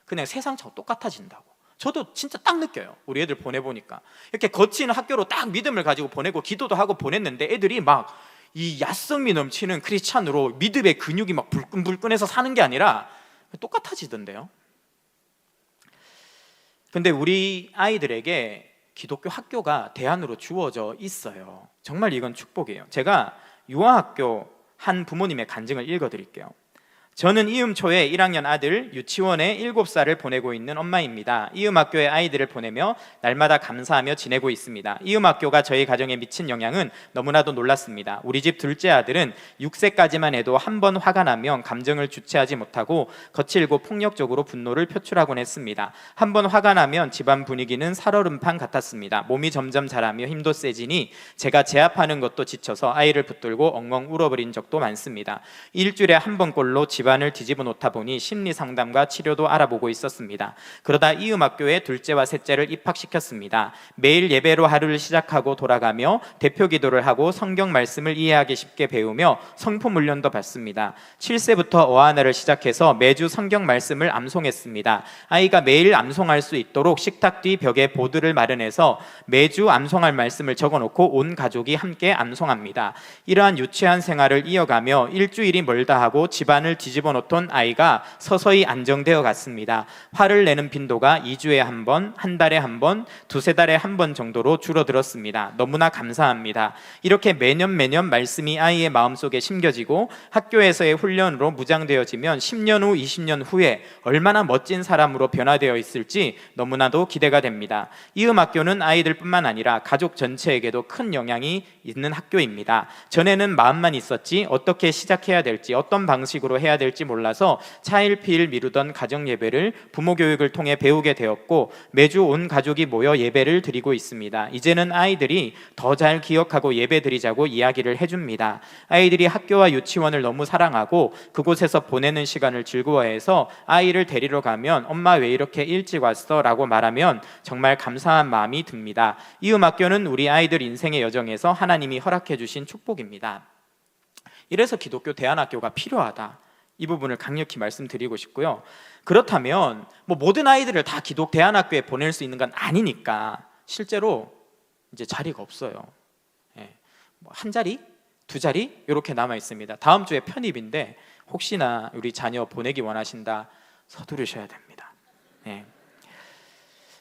그냥 세상처럼 똑같아진다고. 저도 진짜 딱 느껴요. 우리 애들 보내보니까 이렇게 거친 학교로 딱 믿음을 가지고 보내고 기도도 하고 보냈는데 애들이 막 이 야성미 넘치는 크리스찬으로 믿음의 근육이 막 불끈불끈해서 사는 게 아니라 똑같아지던데요. 근데 우리 아이들에게 기독교 학교가 대안으로 주어져 있어요. 정말 이건 축복이에요. 제가 유아학교 한 부모님의 간증을 읽어드릴게요. 저는 이음초에 1학년 아들 유치원에 7살을 보내고 있는 엄마입니다. 이음학교에 아이들을 보내며 날마다 감사하며 지내고 있습니다. 이음학교가 저희 가정에 미친 영향은 너무나도 놀랐습니다. 우리 집 둘째 아들은 6세까지만 해도 한 번 화가 나면 감정을 주체하지 못하고 거칠고 폭력적으로 분노를 표출하곤 했습니다. 한 번 화가 나면 집안 분위기는 살얼음판 같았습니다. 몸이 점점 자라며 힘도 세지니 제가 제압하는 것도 지쳐서 아이를 붙들고 엉엉 울어버린 적도 많습니다. 일주일에 한 번꼴로 집안을 뒤집어 놓다 보니 심리 상담과 치료도 알아보고 있었습니다. 그러다 이음학교에 둘째와 셋째를 입학시켰습니다. 매일 예배로 하루를 시작하고 돌아가며 대표 기도를 하고 성경 말씀을 이해하기 쉽게 배우며 성품 훈련도 받습니다. 7세부터 어하나를 시작해서 매주 성경 말씀을 암송했습니다. 아이가 매일 암송할 수 있도록 식탁 뒤 벽에 보드를 마련해서 매주 암송할 말씀을 적어놓고 온 가족이 함께 암송합니다. 이러한 유치한 생활을 이어가며 일주일이 멀다 하고 집안을 뒤집어 놓던 아이가 서서히 안정되어 갔습니다. 화를 내는 빈도가 2주에 한 번, 한 달에 한 번, 두세 달에 한 번 정도로 줄어들었습니다. 너무나 감사합니다. 이렇게 매년 말씀이 아이의 마음속에 심겨지고 학교에서의 훈련으로 무장되어지면 10년 후, 20년 후에 얼마나 멋진 사람으로 변화되어 있을지 너무나도 기대가 됩니다. 이음학교는 아이들뿐만 아니라 가족 전체에게도 큰 영향이 있는 학교입니다. 전에는 마음만 있었지 어떻게 시작해야 될지, 어떤 방식으로 해야 될지 몰라서 차일피일 미루던 가정 예배를 부모 교육을 통해 배우게 되었고 매주 온 가족이 모여 예배를 드리고 있습니다. 이제는 아이들이 더 잘 기억하고 예배 드리자고 이야기를 해줍니다. 아이들이 학교와 유치원을 너무 사랑하고 그곳에서 보내는 시간을 즐거워해서 아이를 데리러 가면 엄마 왜 이렇게 일찍 왔어? 라고 말하면 정말 감사한 마음이 듭니다. 이음학교는 우리 아이들 인생의 여정에서 하나님이 허락해 주신 축복입니다. 이래서 기독교 대안학교가 필요하다. 이 부분을 강력히 말씀드리고 싶고요. 그렇다면 모든 아이들을 다 기독 대안학교에 보낼 수 있는 건 아니니까 실제로 이제 자리가 없어요. 한 자리, 두 자리 이렇게 남아 있습니다. 다음 주에 편입인데 혹시나 우리 자녀 보내기 원하신다 서두르셔야 됩니다.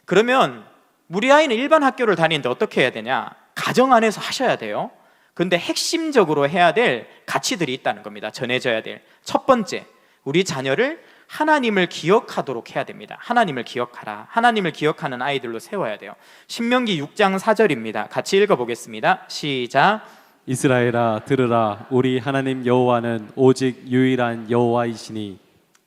그러면 우리 아이는 일반 학교를 다니는데 어떻게 해야 되냐? 가정 안에서 하셔야 돼요. 근데 핵심적으로 해야 될 가치들이 있다는 겁니다. 전해져야 될 첫 번째, 우리 자녀를 하나님을 기억하도록 해야 됩니다. 하나님을 기억하라. 하나님을 기억하는 아이들로 세워야 돼요. 신명기 6장 4절입니다. 같이 읽어보겠습니다. 시작. 이스라엘아 들으라. 우리 하나님 여호와는 오직 유일한 여호와이시니.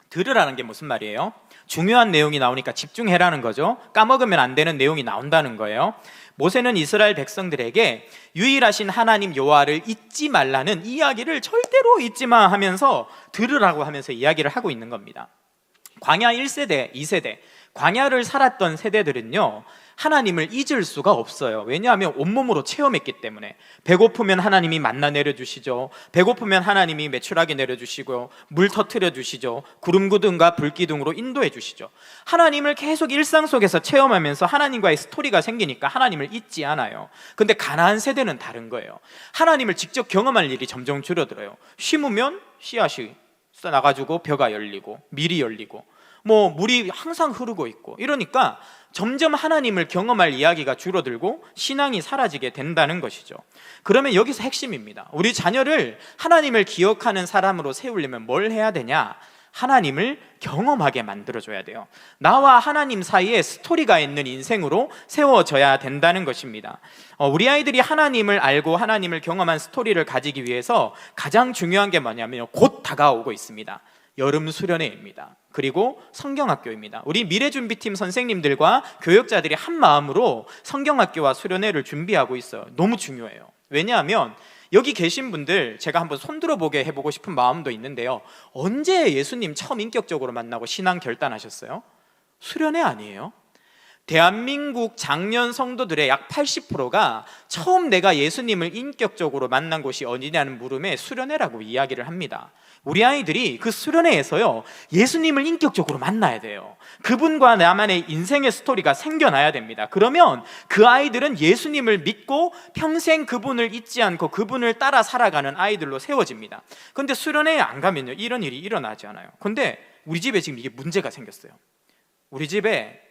들으라는 게 무슨 말이에요? 중요한 내용이 나오니까 집중해라는 거죠. 까먹으면 안 되는 내용이 나온다는 거예요. 모세는 이스라엘 백성들에게 유일하신 하나님 여호와를 잊지 말라는 이야기를 절대로 잊지 마 하면서 들으라고 하면서 이야기를 하고 있는 겁니다. 광야 1세대, 2세대, 광야를 살았던 세대들은요 하나님을 잊을 수가 없어요. 왜냐하면 온몸으로 체험했기 때문에. 배고프면 하나님이 만나 내려주시죠. 배고프면 하나님이 메추라기 내려주시고 물 터뜨려 주시죠. 구름 기둥과 불 기둥으로 인도해 주시죠. 하나님을 계속 일상 속에서 체험하면서 하나님과의 스토리가 생기니까 하나님을 잊지 않아요. 근데 가나안 세대는 다른 거예요. 하나님을 직접 경험할 일이 점점 줄어들어요. 심으면 씨앗이 나가지고 벼가 열리고 밀이 열리고 물이 항상 흐르고 있고 이러니까 점점 하나님을 경험할 이야기가 줄어들고 신앙이 사라지게 된다는 것이죠. 그러면 여기서 핵심입니다. 우리 자녀를 하나님을 기억하는 사람으로 세우려면 뭘 해야 되냐? 하나님을 경험하게 만들어줘야 돼요. 나와 하나님 사이에 스토리가 있는 인생으로 세워져야 된다는 것입니다. 우리 아이들이 하나님을 알고 하나님을 경험한 스토리를 가지기 위해서 가장 중요한 게 뭐냐면 곧 다가오고 있습니다. 여름 수련회입니다. 그리고 성경학교입니다. 우리 미래준비팀 선생님들과 교역자들이 한 마음으로 성경학교와 수련회를 준비하고 있어요. 너무 중요해요. 왜냐하면 여기 계신 분들 제가 한번 손들어 보게 해보고 싶은 마음도 있는데요. 언제 예수님 처음 인격적으로 만나고 신앙 결단하셨어요? 수련회 아니에요? 대한민국 장년 성도들의 약 80%가 처음 내가 예수님을 인격적으로 만난 곳이 어디냐는 물음에 수련회라고 이야기를 합니다. 우리 아이들이 그 수련회에서요, 예수님을 인격적으로 만나야 돼요. 그분과 나만의 인생의 스토리가 생겨나야 됩니다. 그러면 그 아이들은 예수님을 믿고 평생 그분을 잊지 않고 그분을 따라 살아가는 아이들로 세워집니다. 근데 수련회에 안 가면요, 이런 일이 일어나지 않아요. 근데 우리 집에 지금 이게 문제가 생겼어요. 우리 집에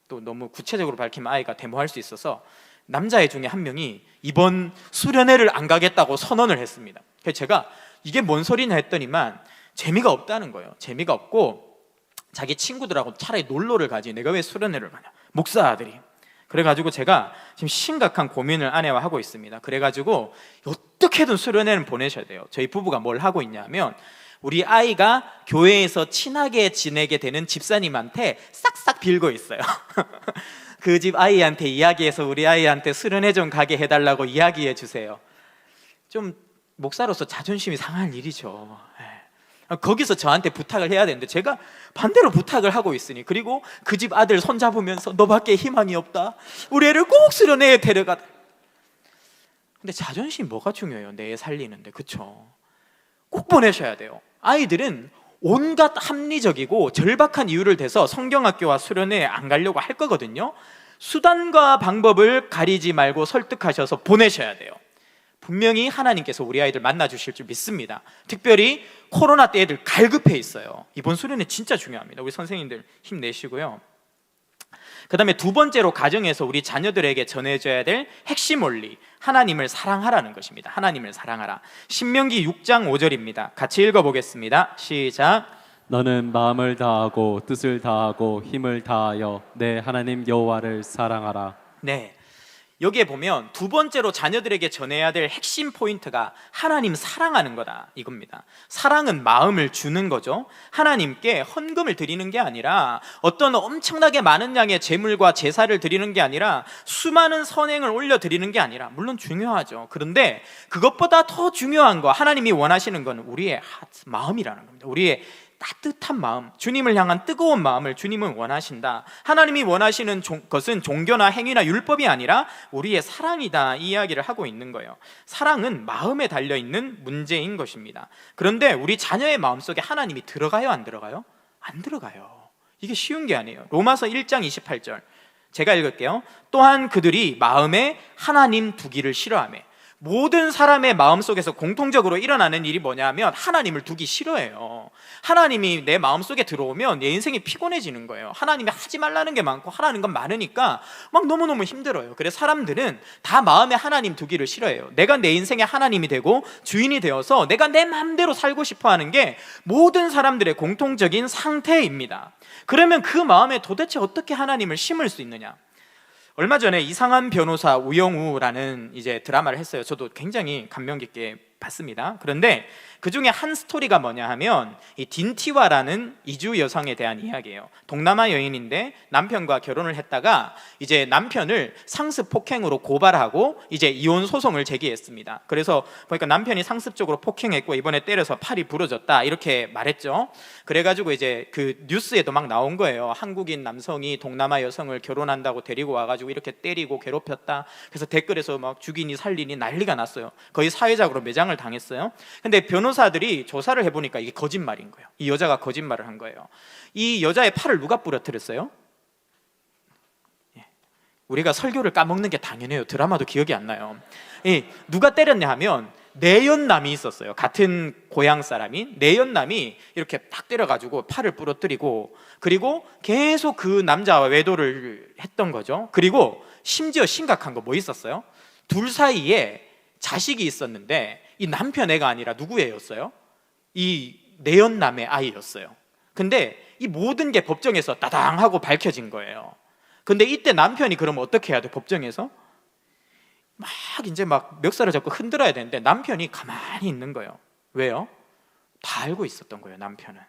또 너무 구체적으로 밝히면 아이가 데모할 수 있어서 남자애 중에 한 명이 이번 수련회를 안 가겠다고 선언을 했습니다. 그래서 제가 이게 뭔 소리냐 했더니만 재미가 없다는 거예요. 재미가 없고 자기 친구들하고 차라리 놀러를 가지 내가 왜 수련회를 가냐, 목사 아들이. 그래가지고 제가 지금 심각한 고민을 아내와 하고 있습니다. 그래가지고 어떻게든 수련회는 보내셔야 돼요. 저희 부부가 뭘 하고 있냐면 우리 아이가 교회에서 친하게 지내게 되는 집사님한테 싹싹 빌고 있어요. 그 집 아이한테 이야기해서 우리 아이한테 수련회 좀 가게 해달라고 이야기해 주세요. 좀 목사로서 자존심이 상할 일이죠. 거기서 저한테 부탁을 해야 되는데 제가 반대로 부탁을 하고 있으니, 그리고 그 집 아들 손잡으면서 너밖에 희망이 없다, 우리 애를 꼭 수련회에 데려가. 근데 자존심 뭐가 중요해요? 내 애 살리는데. 그쵸? 꼭 보내셔야 돼요. 아이들은 온갖 합리적이고 절박한 이유를 대서 성경학교와 수련회에 안 가려고 할 거거든요. 수단과 방법을 가리지 말고 설득하셔서 보내셔야 돼요. 분명히 하나님께서 우리 아이들 만나주실 줄 믿습니다. 특별히 코로나 때 애들 갈급해 있어요. 이번 수련회 진짜 중요합니다. 우리 선생님들 힘내시고요. 그 다음에 두 번째로 가정에서 우리 자녀들에게 전해줘야 될 핵심 원리, 하나님을 사랑하라는 것입니다. 하나님을 사랑하라. 신명기 6장 5절입니다. 같이 읽어보겠습니다. 시작. 너는 마음을 다하고 뜻을 다하고 힘을 다하여 내 하나님 여호와를 사랑하라. 네, 여기에 보면 두 번째로 자녀들에게 전해야 될 핵심 포인트가 하나님 사랑하는 거다, 이겁니다. 사랑은 마음을 주는 거죠. 하나님께 헌금을 드리는 게 아니라 어떤 엄청나게 많은 양의 제물과 제사를 드리는 게 아니라 수많은 선행을 올려드리는 게 아니라, 물론 중요하죠. 그런데 그것보다 더 중요한 거, 하나님이 원하시는 건 우리의 마음이라는 겁니다. 우리의 따뜻한 마음, 주님을 향한 뜨거운 마음을 주님은 원하신다. 하나님이 원하시는 것은 종교나 행위나 율법이 아니라 우리의 사랑이다, 이 이야기를 하고 있는 거예요. 사랑은 마음에 달려있는 문제인 것입니다. 그런데 우리 자녀의 마음속에 하나님이 들어가요, 안 들어가요? 안 들어가요. 이게 쉬운 게 아니에요. 로마서 1장 28절 제가 읽을게요. 또한 그들이 마음에 하나님 두기를 싫어하며. 모든 사람의 마음속에서 공통적으로 일어나는 일이 뭐냐면 하나님을 두기 싫어해요. 하나님이 내 마음속에 들어오면 내 인생이 피곤해지는 거예요. 하나님이 하지 말라는 게 많고 하라는 건 많으니까 막 너무너무 힘들어요. 그래서 사람들은 다 마음에 하나님 두기를 싫어해요. 내가 내 인생의 하나님이 되고 주인이 되어서 내가 내 마음대로 살고 싶어 하는 게 모든 사람들의 공통적인 상태입니다. 그러면 그 마음에 도대체 어떻게 하나님을 심을 수 있느냐? 얼마 전에 이상한 변호사 우영우라는 이제 드라마를 했어요. 저도 굉장히 감명 깊게 봤습니다. 그런데 그 중에 한 스토리가 뭐냐 하면 이 딘티와라는 이주 여성에 대한 이야기예요. 동남아 여인인데 남편과 결혼을 했다가 이제 남편을 상습 폭행으로 고발하고 이제 이혼 소송을 제기했습니다. 그래서 보니까 남편이 상습적으로 폭행했고 이번에 때려서 팔이 부러졌다, 이렇게 말했죠. 그래가지고 이제 그 뉴스에도 막 나온 거예요. 한국인 남성이 동남아 여성을 결혼한다고 데리고 와가지고 이렇게 때리고 괴롭혔다. 그래서 댓글에서 막 죽이니 살리니 난리가 났어요. 거의 사회적으로 매장을 당했어요. 근데 변호사들이 조사를 해보니까 이게 거짓말인 거예요. 이 여자가 거짓말을 한 거예요. 이 여자의 팔을 누가 부러뜨렸어요? 우리가 설교를 까먹는 게 당연해요. 드라마도 기억이 안 나요. 누가 때렸냐 하면 내연남이 있었어요. 같은 고향 사람이, 내연남이 이렇게 딱 때려가지고 팔을 부러뜨리고, 그리고 계속 그 남자와 외도를 했던 거죠. 그리고 심지어 심각한 거 뭐 있었어요? 둘 사이에 자식이 있었는데 이 남편 애가 아니라 누구 애였어요? 이 내연남의 아이였어요. 근데 이 모든 게 법정에서 따당하고 밝혀진 거예요. 근데 이때 남편이 그러면 어떻게 해야 돼? 법정에서 막 이제 막 멱살을 잡고 흔들어야 되는데 남편이 가만히 있는 거예요. 왜요? 다 알고 있었던 거예요, 남편은.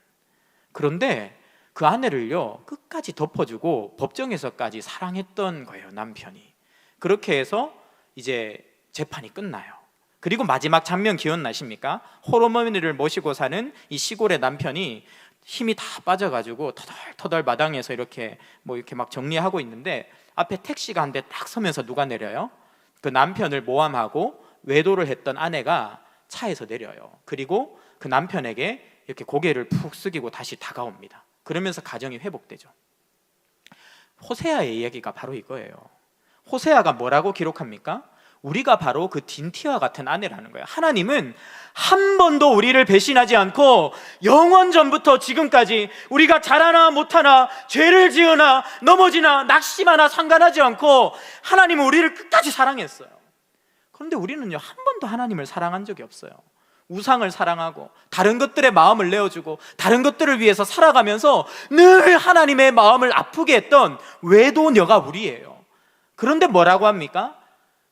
그런데 그 아내를요 끝까지 덮어주고 법정에서까지 사랑했던 거예요, 남편이. 그렇게 해서 이제 재판이 끝나요. 그리고 마지막 장면 기억나십니까? 홀어머니를 모시고 사는 이 시골의 남편이 힘이 다 빠져가지고 터덜터덜 마당에서 이렇게 이렇게 막 정리하고 있는데 앞에 택시가 한 대 딱 서면서 누가 내려요? 그 남편을 모함하고 외도를 했던 아내가 차에서 내려요. 그리고 그 남편에게 이렇게 고개를 푹 숙이고 다시 다가옵니다. 그러면서 가정이 회복되죠. 호세아의 이야기가 바로 이거예요. 호세아가 뭐라고 기록합니까? 우리가 바로 그 딘티와 같은 아내라는 거예요. 하나님은 한 번도 우리를 배신하지 않고 영원전부터 지금까지 우리가 잘하나 못하나 죄를 지으나 넘어지나 낙심하나 상관하지 않고 하나님은 우리를 끝까지 사랑했어요. 그런데 우리는요 한 번도 하나님을 사랑한 적이 없어요. 우상을 사랑하고 다른 것들의 마음을 내어주고 다른 것들을 위해서 살아가면서 늘 하나님의 마음을 아프게 했던 외도녀가 우리예요. 그런데 뭐라고 합니까?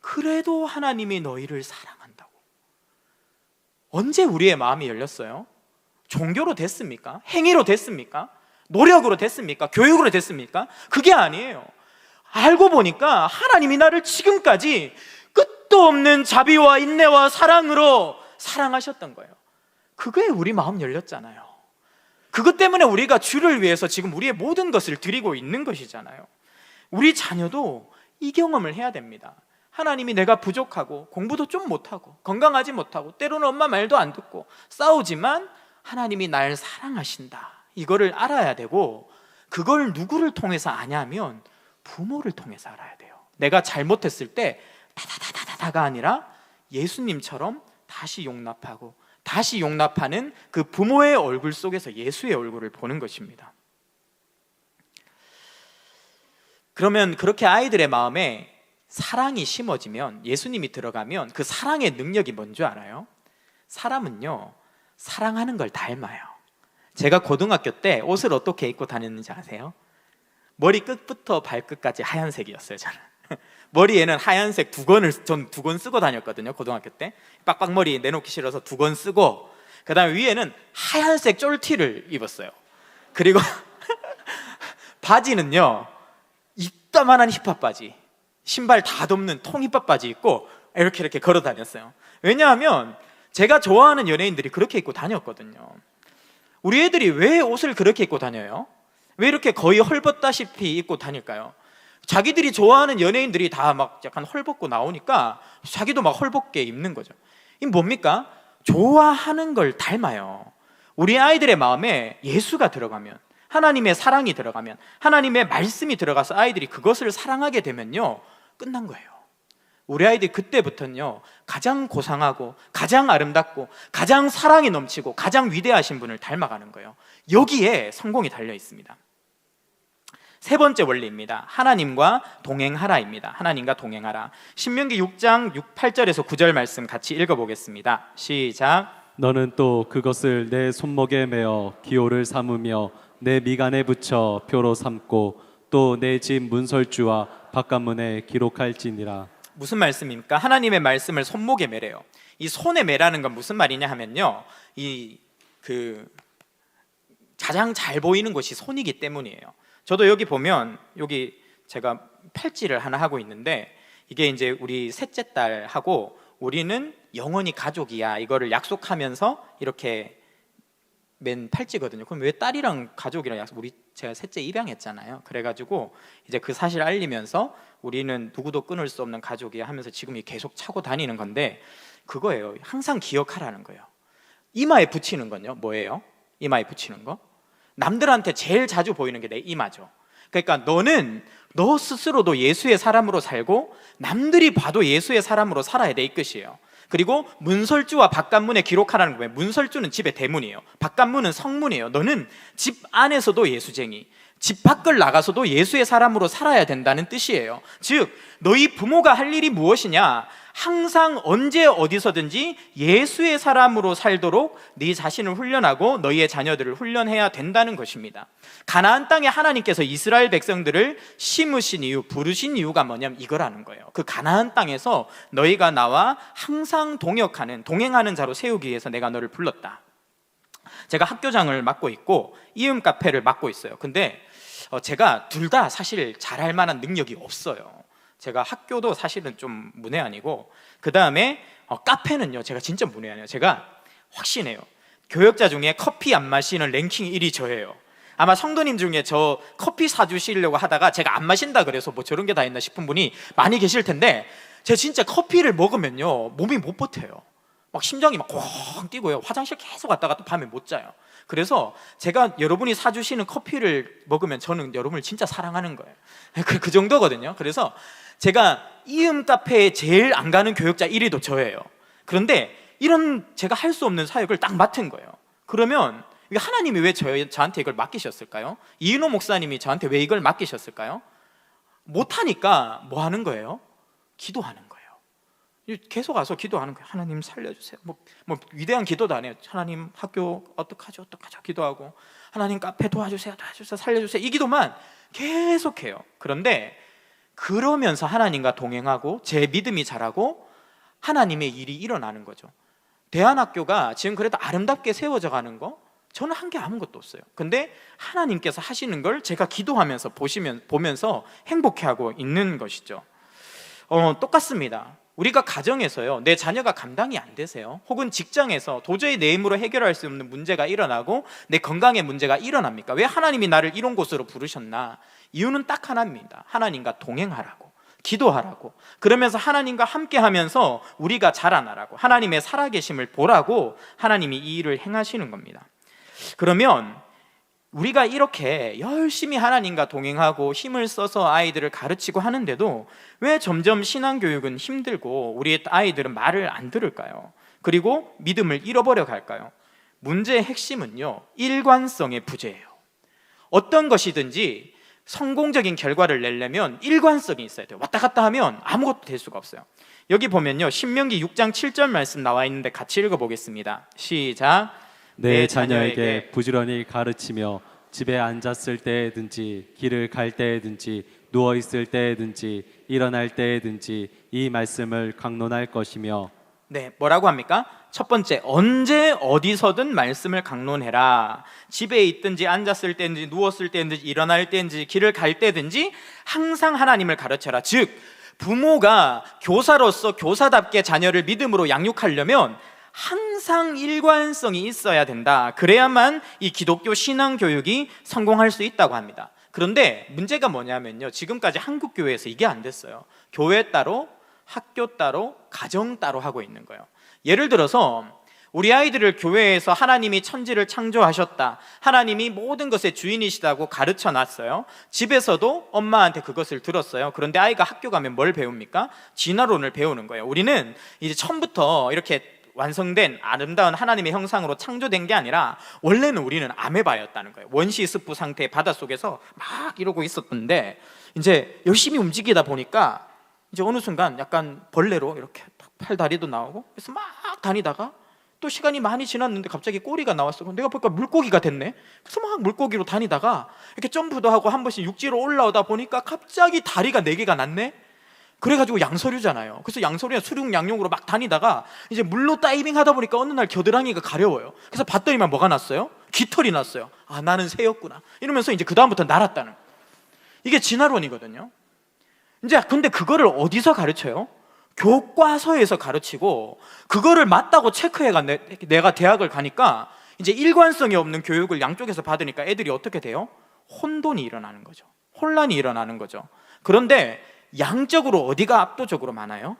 그래도 하나님이 너희를 사랑한다고. 언제 우리의 마음이 열렸어요? 종교로 됐습니까? 행위로 됐습니까? 노력으로 됐습니까? 교육으로 됐습니까? 그게 아니에요. 알고 보니까 하나님이 나를 지금까지 끝도 없는 자비와 인내와 사랑으로 사랑하셨던 거예요. 그거에 우리 마음 열렸잖아요. 그것 때문에 우리가 주를 위해서 지금 우리의 모든 것을 드리고 있는 것이잖아요. 우리 자녀도 이 경험을 해야 됩니다. 하나님이 내가 부족하고 공부도 좀 못하고 건강하지 못하고 때로는 엄마 말도 안 듣고 싸우지만 하나님이 날 사랑하신다, 이거를 알아야 되고, 그걸 누구를 통해서 아냐면 부모를 통해서 알아야 돼요. 내가 잘못했을 때 다다다다다가 아니라 예수님처럼 다시 용납하고 다시 용납하는 그 부모의 얼굴 속에서 예수의 얼굴을 보는 것입니다. 그러면 그렇게 아이들의 마음에 사랑이 심어지면, 예수님이 들어가면 그 사랑의 능력이 뭔지 알아요? 사람은요 사랑하는 걸 닮아요. 제가 고등학교 때 옷을 어떻게 입고 다녔는지 아세요? 머리 끝부터 발끝까지 하얀색이었어요. 저는 머리에는 하얀색 전 2권 쓰고 다녔거든요. 고등학교 때 빡빡머리 내놓기 싫어서 2권 쓰고, 그 다음에 위에는 하얀색 쫄티를 입었어요. 그리고 바지는요 이따만한 힙합 바지, 신발 다 덮는 통 힙합 바지 입고 이렇게 걸어 다녔어요. 왜냐하면 제가 좋아하는 연예인들이 그렇게 입고 다녔거든요. 우리 애들이 왜 옷을 그렇게 입고 다녀요? 왜 이렇게 거의 헐벗다시피 입고 다닐까요? 자기들이 좋아하는 연예인들이 다 막 약간 헐벗고 나오니까 자기도 막 헐벗게 입는 거죠. 이게 뭡니까? 좋아하는 걸 닮아요. 우리 아이들의 마음에 예수가 들어가면, 하나님의 사랑이 들어가면, 하나님의 말씀이 들어가서 아이들이 그것을 사랑하게 되면요 끝난 거예요. 우리 아이들이 그때부터는요 가장 고상하고 가장 아름답고 가장 사랑이 넘치고 가장 위대하신 분을 닮아가는 거예요. 여기에 성공이 달려 있습니다. 세 번째 원리입니다. 하나님과 동행하라입니다. 하나님과 동행하라. 신명기 6장 8절에서 9절 말씀 같이 읽어보겠습니다. 시작. 너는 또 그것을 내 손목에 메어 기호를 삼으며 내 미간에 붙여 표로 삼고 또 내 집 문설주와 바깥문에 기록할지니라. 무슨 말씀입니까? 하나님의 말씀을 손목에 매래요. 이 손에 매라는 건 무슨 말이냐 하면요, 가장 잘 보이는 곳이 손이기 때문이에요. 저도 여기 보면, 여기 제가 팔찌를 하나 하고 있는데 이게 이제 우리 셋째 딸하고 우리는 영원히 가족이야, 이거를 약속하면서 이렇게 맨 팔찌거든요. 그럼 왜 딸이랑 가족이랑 약속? 제가 셋째 입양했잖아요. 그래가지고 이제 그 사실 알리면서 우리는 누구도 끊을 수 없는 가족이야 하면서 지금 계속 차고 다니는 건데, 그거예요. 항상 기억하라는 거예요. 이마에 붙이는 건요 뭐예요? 이마에 붙이는 거? 남들한테 제일 자주 보이는 게 내 이마죠. 그러니까 너 스스로도 예수의 사람으로 살고 남들이 봐도 예수의 사람으로 살아야 돼, 이 뜻이에요. 그리고 문설주와 바깥문에 기록하라는 거예요. 문설주는 집의 대문이에요. 바깥문은 성문이에요. 너는 집 안에서도 예수쟁이, 집 밖을 나가서도 예수의 사람으로 살아야 된다는 뜻이에요. 즉 너희 부모가 할 일이 무엇이냐? 항상 언제 어디서든지 예수의 사람으로 살도록 네 자신을 훈련하고 너희의 자녀들을 훈련해야 된다는 것입니다. 가나안 땅에 하나님께서 이스라엘 백성들을 심으신 이유, 부르신 이유가 뭐냐면 이거라는 거예요. 그 가나안 땅에서 너희가 나와 항상 동행하는 자로 세우기 위해서 내가 너를 불렀다. 제가 학교장을 맡고 있고 이음 카페를 맡고 있어요. 근데 제가 둘 다 사실 잘할 만한 능력이 없어요. 제가 학교도 사실은 좀 문외한이고, 그 다음에 카페는요 제가 진짜 문외한이에요. 제가 확신해요. 교역자 중에 커피 안 마시는 랭킹 1위 저예요. 아마 성도님 중에 저 커피 사주시려고 하다가 제가 안 마신다 그래서 뭐 저런 게 다 있나 싶은 분이 많이 계실 텐데, 제가 진짜 커피를 먹으면요 몸이 못 버텨요. 막 심장이 막 꽝 뛰고요. 화장실 계속 갔다가 또 밤에 못 자요. 그래서 제가 여러분이 사주시는 커피를 먹으면 저는 여러분을 진짜 사랑하는 거예요. 그 정도거든요. 그래서 제가 이음 카페에 제일 안 가는 교역자 1위도 저예요. 그런데 이런 제가 할 수 없는 사역을 딱 맡은 거예요. 그러면 하나님이 왜 저한테 이걸 맡기셨을까요? 이은호 목사님이 저한테 왜 이걸 맡기셨을까요? 못하니까 뭐 하는 거예요? 기도하는 거예요. 계속 와서 기도하는 거예요. 하나님 살려주세요. 뭐 위대한 기도도 안 해요. 하나님 학교 어떡하죠 기도하고, 하나님 카페 도와주세요 살려주세요, 이 기도만 계속해요. 그런데 그러면서 하나님과 동행하고 제 믿음이 자라고 하나님의 일이 일어나는 거죠. 대안학교가 지금 그래도 아름답게 세워져 가는 거, 저는 한 게 아무것도 없어요. 근데 하나님께서 하시는 걸 제가 기도하면서 보면서 행복해하고 있는 것이죠. 똑같습니다. 우리가 가정에서요, 내 자녀가 감당이 안 되세요, 혹은 직장에서 도저히 내 힘으로 해결할 수 없는 문제가 일어나고 내 건강에 문제가 일어납니까? 왜 하나님이 나를 이런 곳으로 부르셨나? 이유는 딱 하나입니다. 하나님과 동행하라고, 기도하라고, 그러면서 하나님과 함께하면서 우리가 자라나라고, 하나님의 살아계심을 보라고 하나님이 이 일을 행하시는 겁니다. 그러면 우리가 이렇게 열심히 하나님과 동행하고 힘을 써서 아이들을 가르치고 하는데도 왜 점점 신앙교육은 힘들고 우리 아이들은 말을 안 들을까요? 그리고 믿음을 잃어버려 갈까요? 문제의 핵심은요, 일관성의 부재예요. 어떤 것이든지 성공적인 결과를 내려면 일관성이 있어야 돼요. 왔다 갔다 하면 아무것도 될 수가 없어요. 여기 보면요, 신명기 6장 7절 말씀 나와 있는데 같이 읽어보겠습니다. 시작. 내 자녀에게 부지런히 가르치며 집에 앉았을 때든지 길을 갈 때든지 누워 있을 때든지 일어날 때든지 이 말씀을 강론할 것이며. 네, 뭐라고 합니까? 첫 번째, 언제 어디서든 말씀을 강론해라. 집에 있든지 앉았을 때든지 누웠을 때든지 일어날 때든지 길을 갈 때든지 항상 하나님을 가르쳐라. 즉 부모가 교사로서 교사답게 자녀를 믿음으로 양육하려면 항상 일관성이 있어야 된다. 그래야만 이 기독교 신앙 교육이 성공할 수 있다고 합니다. 그런데 문제가 뭐냐면요, 지금까지 한국 교회에서 이게 안 됐어요. 교회 따로, 학교 따로, 가정 따로 하고 있는 거예요. 예를 들어서 우리 아이들을 교회에서 하나님이 천지를 창조하셨다, 하나님이 모든 것의 주인이시다고 가르쳐 놨어요. 집에서도 엄마한테 그것을 들었어요. 그런데 아이가 학교 가면 뭘 배웁니까? 진화론을 배우는 거예요. 우리는 이제 처음부터 이렇게 완성된 아름다운 하나님의 형상으로 창조된 게 아니라 원래는 우리는 아메바였다는 거예요. 원시스프 상태의 바닷속에서 막 이러고 있었는데 이제 열심히 움직이다 보니까 이제 어느 순간 약간 벌레로 이렇게 팔다리도 나오고, 그래서 막 다니다가 또 시간이 많이 지났는데 갑자기 꼬리가 나왔어. 내가 보니까 물고기가 됐네. 그래서 막 물고기로 다니다가 이렇게 점프도 하고 한 번씩 육지로 올라오다 보니까 갑자기 다리가 4개가 났네. 그래가지고 양서류잖아요. 그래서 양서류에 수륙 양용으로 막 다니다가 이제 물로 다이빙 하다 보니까 어느 날 겨드랑이가 가려워요. 그래서 봤더니만 뭐가 났어요? 깃털이 났어요. 아, 나는 새였구나 이러면서 이제 그 다음부터 날았다는, 이게 진화론이거든요. 이제 근데 그거를 어디서 가르쳐요? 교과서에서 가르치고, 그거를 맞다고 체크해가 내가 대학을 가니까 이제 일관성이 없는 교육을 양쪽에서 받으니까 애들이 어떻게 돼요? 혼돈이 일어나는 거죠. 혼란이 일어나는 거죠. 그런데 양적으로 어디가 압도적으로 많아요?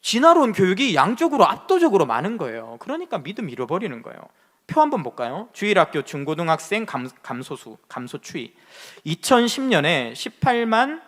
진화론 교육이 양쪽으로 압도적으로 많은 거예요. 그러니까 믿음 잃어버리는 거예요. 표 한번 볼까요? 주일학교 중고등학생 감소추이 2010년에 18만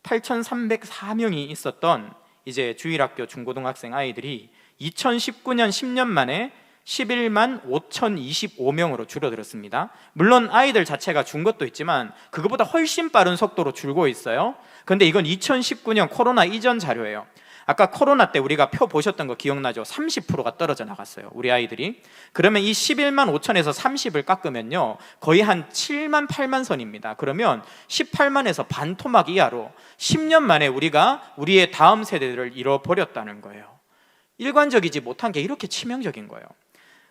8,304명이 있었던 이제 주일학교 중고등학생 아이들이 2019년 10년 만에 11만 5,025명으로 줄어들었습니다. 물론 아이들 자체가 준 것도 있지만 그것보다 훨씬 빠른 속도로 줄고 있어요. 그런데 이건 2019년 코로나 이전 자료예요. 아까 코로나 때 우리가 표 보셨던 거 기억나죠? 30%가 떨어져 나갔어요, 우리 아이들이. 그러면 이 11만 5천에서 30을 깎으면요 거의 한 7만 8만 선입니다. 그러면 18만에서 반토막 이하로 10년 만에 우리가 우리의 다음 세대들을 잃어버렸다는 거예요. 일관적이지 못한 게 이렇게 치명적인 거예요.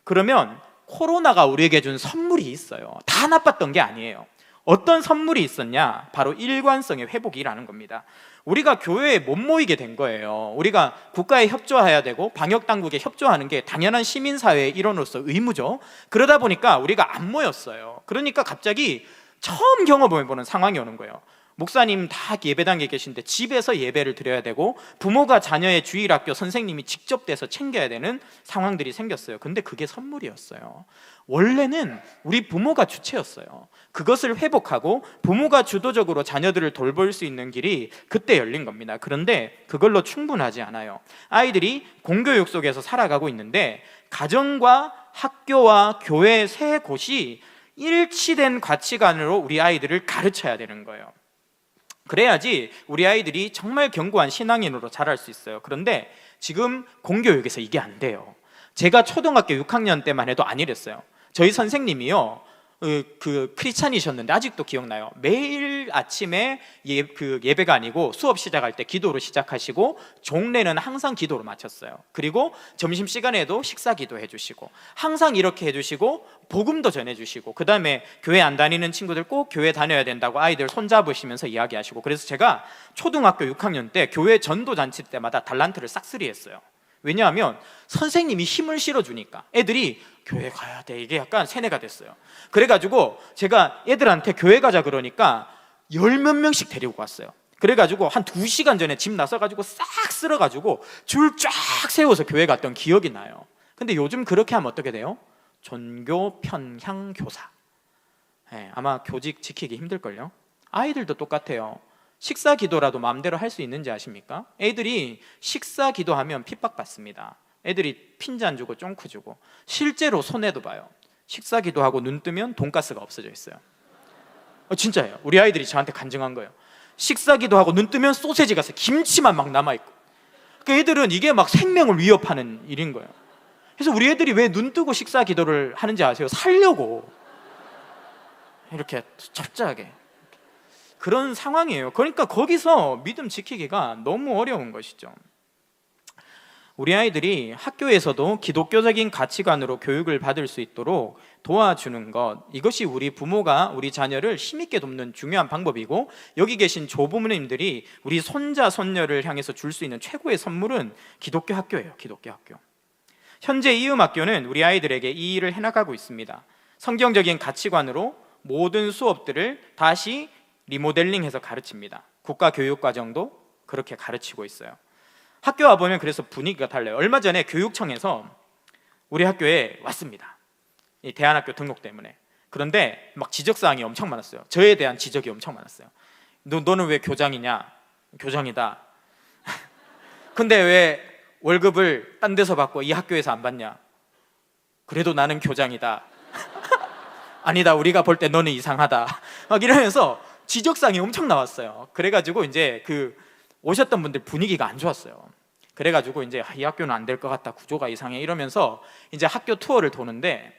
그러면 코로나가 우리에게 준 선물이 있어요. 다 나빴던 게 아니에요. 어떤 선물이 있었냐? 바로 일관성의 회복이라는 겁니다. 우리가 교회에 못 모이게 된 거예요. 우리가 국가에 협조해야 되고 방역당국에 협조하는 게 당연한 시민사회의 일원으로서 의무죠. 그러다 보니까 우리가 안 모였어요. 그러니까 갑자기 처음 경험해보는 상황이 오는 거예요. 목사님 다 예배당에 계신데 집에서 예배를 드려야 되고 부모가 자녀의 주일학교 선생님이 직접 돼서 챙겨야 되는 상황들이 생겼어요. 근데 그게 선물이었어요. 원래는 우리 부모가 주체였어요. 그것을 회복하고 부모가 주도적으로 자녀들을 돌볼 수 있는 길이 그때 열린 겁니다. 그런데 그걸로 충분하지 않아요. 아이들이 공교육 속에서 살아가고 있는데 가정과 학교와 교회 세 곳이 일치된 가치관으로 우리 아이들을 가르쳐야 되는 거예요. 그래야지 우리 아이들이 정말 견고한 신앙인으로 자랄 수 있어요. 그런데 지금 공교육에서 이게 안 돼요. 제가 초등학교 6학년 때만 해도 안 이랬어요. 저희 선생님이요, 크리스찬이셨는데 아직도 기억나요. 매일 아침에 예배가 아니고 수업 시작할 때 기도로 시작하시고 종례는 항상 기도로 마쳤어요. 그리고 점심시간에도 식사 기도 해주시고 항상 이렇게 해주시고 복음도 전해주시고 그 다음에 교회 안 다니는 친구들 꼭 교회 다녀야 된다고 아이들 손잡으시면서 이야기하시고, 그래서 제가 초등학교 6학년 때 교회 전도잔치 때마다 달란트를 싹쓸이 했어요. 왜냐하면 선생님이 힘을 실어주니까 애들이 교회 가야 돼, 이게 약간 세뇌가 됐어요. 그래가지고 제가 애들한테 교회 가자 그러니까 10몇 명씩 데리고 갔어요. 그래가지고 한 2시간 전에 집 나서가지고 싹 쓸어가지고 줄 쫙 세워서 교회 갔던 기억이 나요. 근데 요즘 그렇게 하면 어떻게 돼요? 전교 편향 교사. 아마 교직 지키기 힘들걸요. 아이들도 똑같아요. 식사 기도라도 마음대로 할 수 있는지 아십니까? 애들이 식사 기도하면 핍박받습니다. 애들이 핀잔 주고 쫑크 주고, 실제로 손해도 봐요. 식사 기도하고 눈 뜨면 돈가스가 없어져 있어요. 진짜예요. 우리 아이들이 저한테 간증한 거예요. 식사 기도하고 눈 뜨면 소세지가 있어요. 김치만 막 남아있고. 그러니까 애들은 이게 막 생명을 위협하는 일인 거예요. 그래서 우리 애들이 왜 눈 뜨고 식사 기도를 하는지 아세요? 살려고. 이렇게 첩자하게 그런 상황이에요. 그러니까 거기서 믿음 지키기가 너무 어려운 것이죠. 우리 아이들이 학교에서도 기독교적인 가치관으로 교육을 받을 수 있도록 도와주는 것, 이것이 우리 부모가 우리 자녀를 힘있게 돕는 중요한 방법이고, 여기 계신 조부모님들이 우리 손자 손녀를 향해서 줄 수 있는 최고의 선물은 기독교 학교예요. 기독교 학교. 현재 이음학교는 우리 아이들에게 이 일을 해나가고 있습니다. 성경적인 가치관으로 모든 수업들을 다시 리모델링해서 가르칩니다. 국가교육과정도 그렇게 가르치고 있어요. 학교 와보면 그래서 분위기가 달라요. 얼마 전에 교육청에서 우리 학교에 왔습니다. 이 대안학교 등록 때문에. 그런데 막 지적사항이 엄청 많았어요. 저에 대한 지적이 엄청 많았어요. 너는 왜 교장이냐? 교장이다. 근데 왜 월급을 딴 데서 받고 이 학교에서 안 받냐? 그래도 나는 교장이다. 아니다, 우리가 볼 때 너는 이상하다. 막 이러면서 지적사항이 엄청 나왔어요. 그래가지고 이제 오셨던 분들 분위기가 안 좋았어요. 그래가지고 이제 이 학교는 안 될 것 같다, 구조가 이상해, 이러면서 이제 학교 투어를 도는데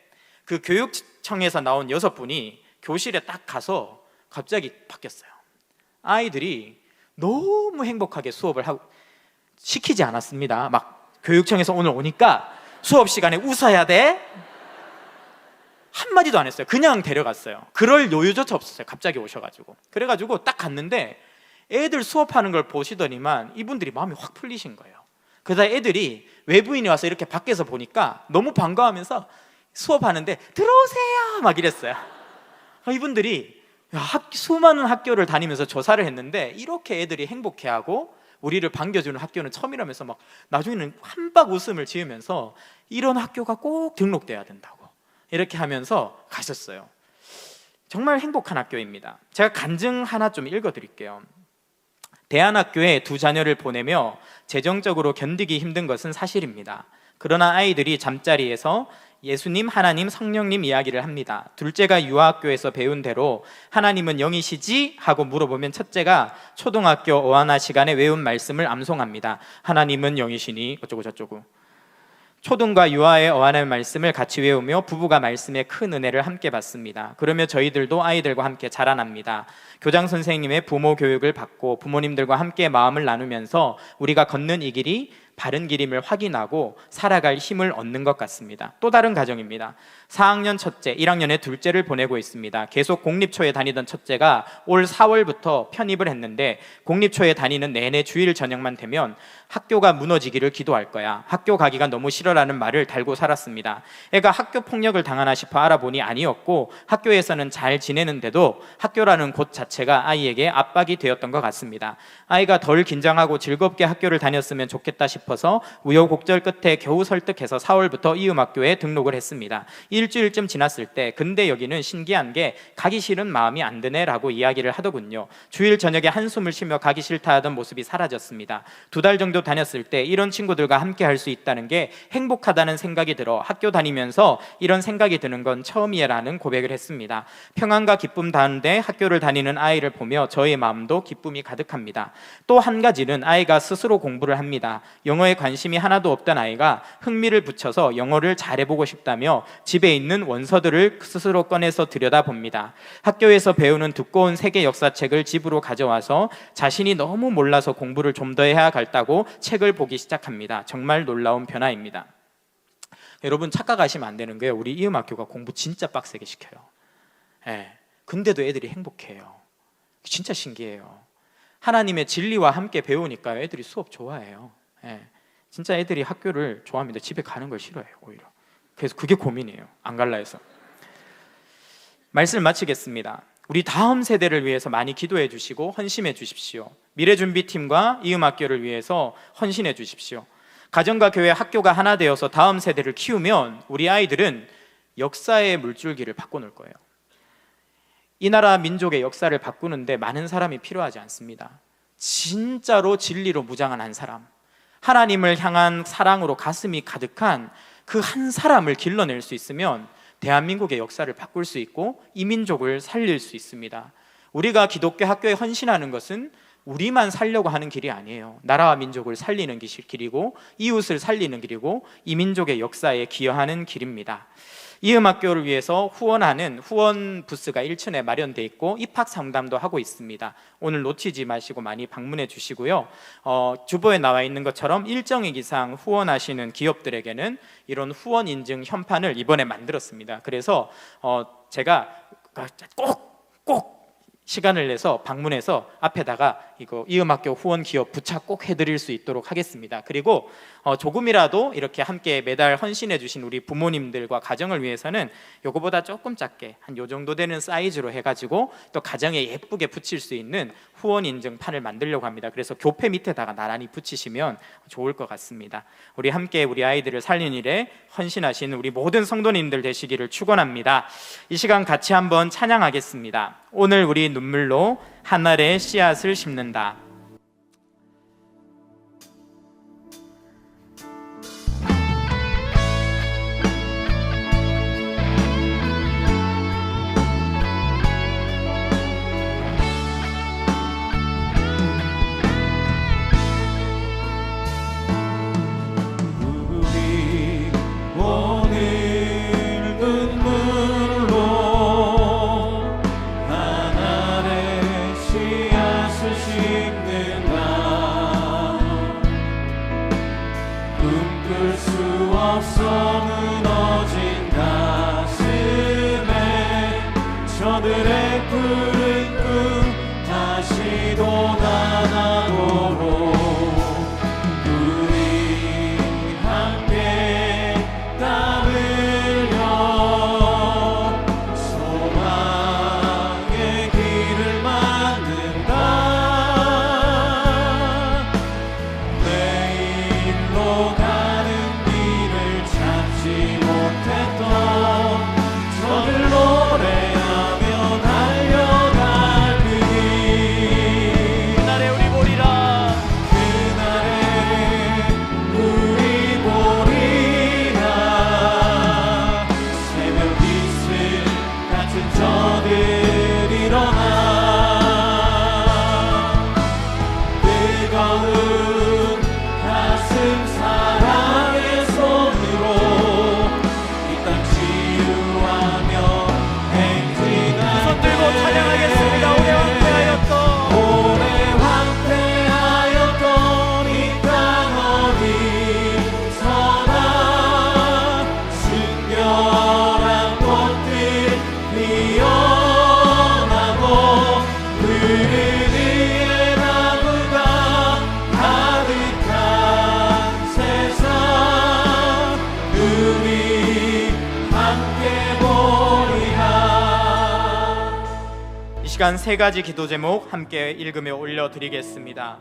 그 교육청에서 나온 6분이 교실에 딱 가서 갑자기 바뀌었어요. 아이들이 너무 행복하게 수업을 시키지 않았습니다. 막 교육청에서 오늘 오니까 수업 시간에 웃어야 돼? 한마디도 안 했어요. 그냥 데려갔어요. 그럴 여유조차 없었어요. 갑자기 오셔가지고. 그래가지고 딱 갔는데 애들 수업하는 걸 보시더니만 이분들이 마음이 확 풀리신 거예요. 그러다 애들이 외부인이 와서 이렇게 밖에서 보니까 너무 반가워하면서 수업하는데 들어오세요 막 이랬어요. 이분들이 수많은 학교를 다니면서 조사를 했는데 이렇게 애들이 행복해하고 우리를 반겨주는 학교는 처음이라면서 막 나중에는 한박 웃음을 지으면서 이런 학교가 꼭 등록돼야 된다고 이렇게 하면서 가셨어요. 정말 행복한 학교입니다. 제가 간증 하나 좀 읽어드릴게요. 대안학교에 2 자녀를 보내며 재정적으로 견디기 힘든 것은 사실입니다. 그러나 아이들이 잠자리에서 예수님, 하나님, 성령님 이야기를 합니다. 둘째가 유아학교에서 배운 대로 하나님은 영이시지? 하고 물어보면 첫째가 초등학교 어하나 시간에 외운 말씀을 암송합니다. 하나님은 영이시니 어쩌고 저쩌고. 초등과 유아의 어하나의 말씀을 같이 외우며 부부가 말씀의 큰 은혜를 함께 받습니다. 그러며 저희들도 아이들과 함께 자라납니다. 교장 선생님의 부모 교육을 받고 부모님들과 함께 마음을 나누면서 우리가 걷는 이 길이 바른 길임을 확인하고 살아갈 힘을 얻는 것 같습니다. 또 다른 가정입니다. 4학년 첫째, 1학년의 둘째를 보내고 있습니다. 계속 공립초에 다니던 첫째가 올 4월부터 편입을 했는데 공립초에 다니는 내내 주일 저녁만 되면 학교가 무너지기를 기도할 거야. 학교 가기가 너무 싫어라는 말을 달고 살았습니다. 애가 학교 폭력을 당하나 싶어 알아보니 아니었고 학교에서는 잘 지내는데도 학교라는 곳 자체가 아이에게 압박이 되었던 것 같습니다. 아이가 덜 긴장하고 즐겁게 학교를 다녔으면 좋겠다 싶어서 우여곡절 끝에 겨우 설득해서 4월부터 이음학교에 등록을 했습니다. 일주일쯤 지났을 때 근데 여기는 신기한 게 가기 싫은 마음이 안 드네 라고 이야기를 하더군요. 주일 저녁에 한숨을 쉬며 가기 싫다 하던 모습이 사라졌습니다. 2달 정도 다녔을 때 이런 친구들과 함께 할 수 있다는 게 행복하다는 생각이 들어 학교 다니면서 이런 생각이 드는 건 처음이라는 고백을 했습니다. 평안과 기쁨 가운데 학교를 다니는 아이를 보며 저의 마음도 기쁨이 가득합니다. 또 한 가지는 아이가 스스로 공부를 합니다. 영어에 관심이 하나도 없던 아이가 흥미를 붙여서 영어를 잘해보고 싶다며 집에 있는 원서들을 스스로 꺼내서 들여다봅니다. 학교에서 배우는 두꺼운 세계 역사책을 집으로 가져와서 자신이 너무 몰라서 공부를 좀 더 해야겠다고 책을 보기 시작합니다. 정말 놀라운 변화입니다. 여러분 착각하시면 안 되는 거예요. 우리 이음학교가 공부 진짜 빡세게 시켜요. 근데도 애들이 행복해요. 진짜 신기해요. 하나님의 진리와 함께 배우니까 애들이 수업 좋아해요. 진짜 애들이 학교를 좋아합니다. 집에 가는 걸 싫어해요, 오히려. 그래서 그게 고민이에요. 안 갈라 해서. 말씀을 마치겠습니다. 우리 다음 세대를 위해서 많이 기도해 주시고 헌신해 주십시오. 미래준비팀과 이음학교를 위해서 헌신해 주십시오. 가정과 교회, 학교가 하나 되어서 다음 세대를 키우면 우리 아이들은 역사의 물줄기를 바꿔놓을 거예요. 이 나라 민족의 역사를 바꾸는데 많은 사람이 필요하지 않습니다. 진짜로 진리로 무장한 한 사람, 하나님을 향한 사랑으로 가슴이 가득한 그 한 사람을 길러낼 수 있으면 대한민국의 역사를 바꿀 수 있고 이 민족을 살릴 수 있습니다. 우리가 기독교 학교에 헌신하는 것은 우리만 살려고 하는 길이 아니에요. 나라와 민족을 살리는 길이고 이웃을 살리는 길이고 이 민족의 역사에 기여하는 길입니다. 이음학교를 위해서 후원하는 후원 부스가 1층에 마련되어 있고 입학 상담도 하고 있습니다. 오늘 놓치지 마시고 많이 방문해 주시고요. 주보에 나와 있는 것처럼 일정액 이상 후원하시는 기업들에게는 이런 후원 인증 현판을 이번에 만들었습니다. 그래서 제가 꼭 시간을 내서 방문해서 앞에다가 이거 이음학교 후원 기업 부착 꼭 해드릴 수 있도록 하겠습니다. 그리고 조금이라도 이렇게 함께 매달 헌신해 주신 우리 부모님들과 가정을 위해서는 요거보다 조금 작게 한 요 정도 되는 사이즈로 해가지고 또 가정에 예쁘게 붙일 수 있는 후원 인증판을 만들려고 합니다. 그래서 교패 밑에다가 나란히 붙이시면 좋을 것 같습니다. 우리 함께 우리 아이들을 살리는 일에 헌신하시는 우리 모든 성도님들 되시기를 축원합니다. 이 시간 같이 한번 찬양하겠습니다. 오늘 우리 눈물로 하늘의 씨앗을 심는다. 시간 세 가지 기도 제목 함께 읽으며 올려드리겠습니다.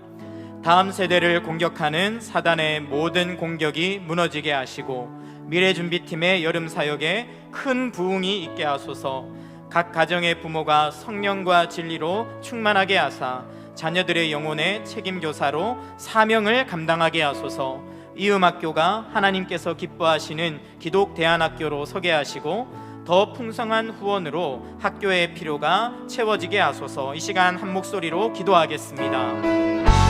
다음 세대를 공격하는 사단의 모든 공격이 무너지게 하시고 미래준비팀의 여름 사역에 큰 부흥이 있게 하소서. 각 가정의 부모가 성령과 진리로 충만하게 하사 자녀들의 영혼의 책임교사로 사명을 감당하게 하소서. 이음학교가 하나님께서 기뻐하시는 기독대안학교로 서게 하시고 더 풍성한 후원으로 학교의 필요가 채워지게 하소서. 이 시간 한 목소리로 기도하겠습니다.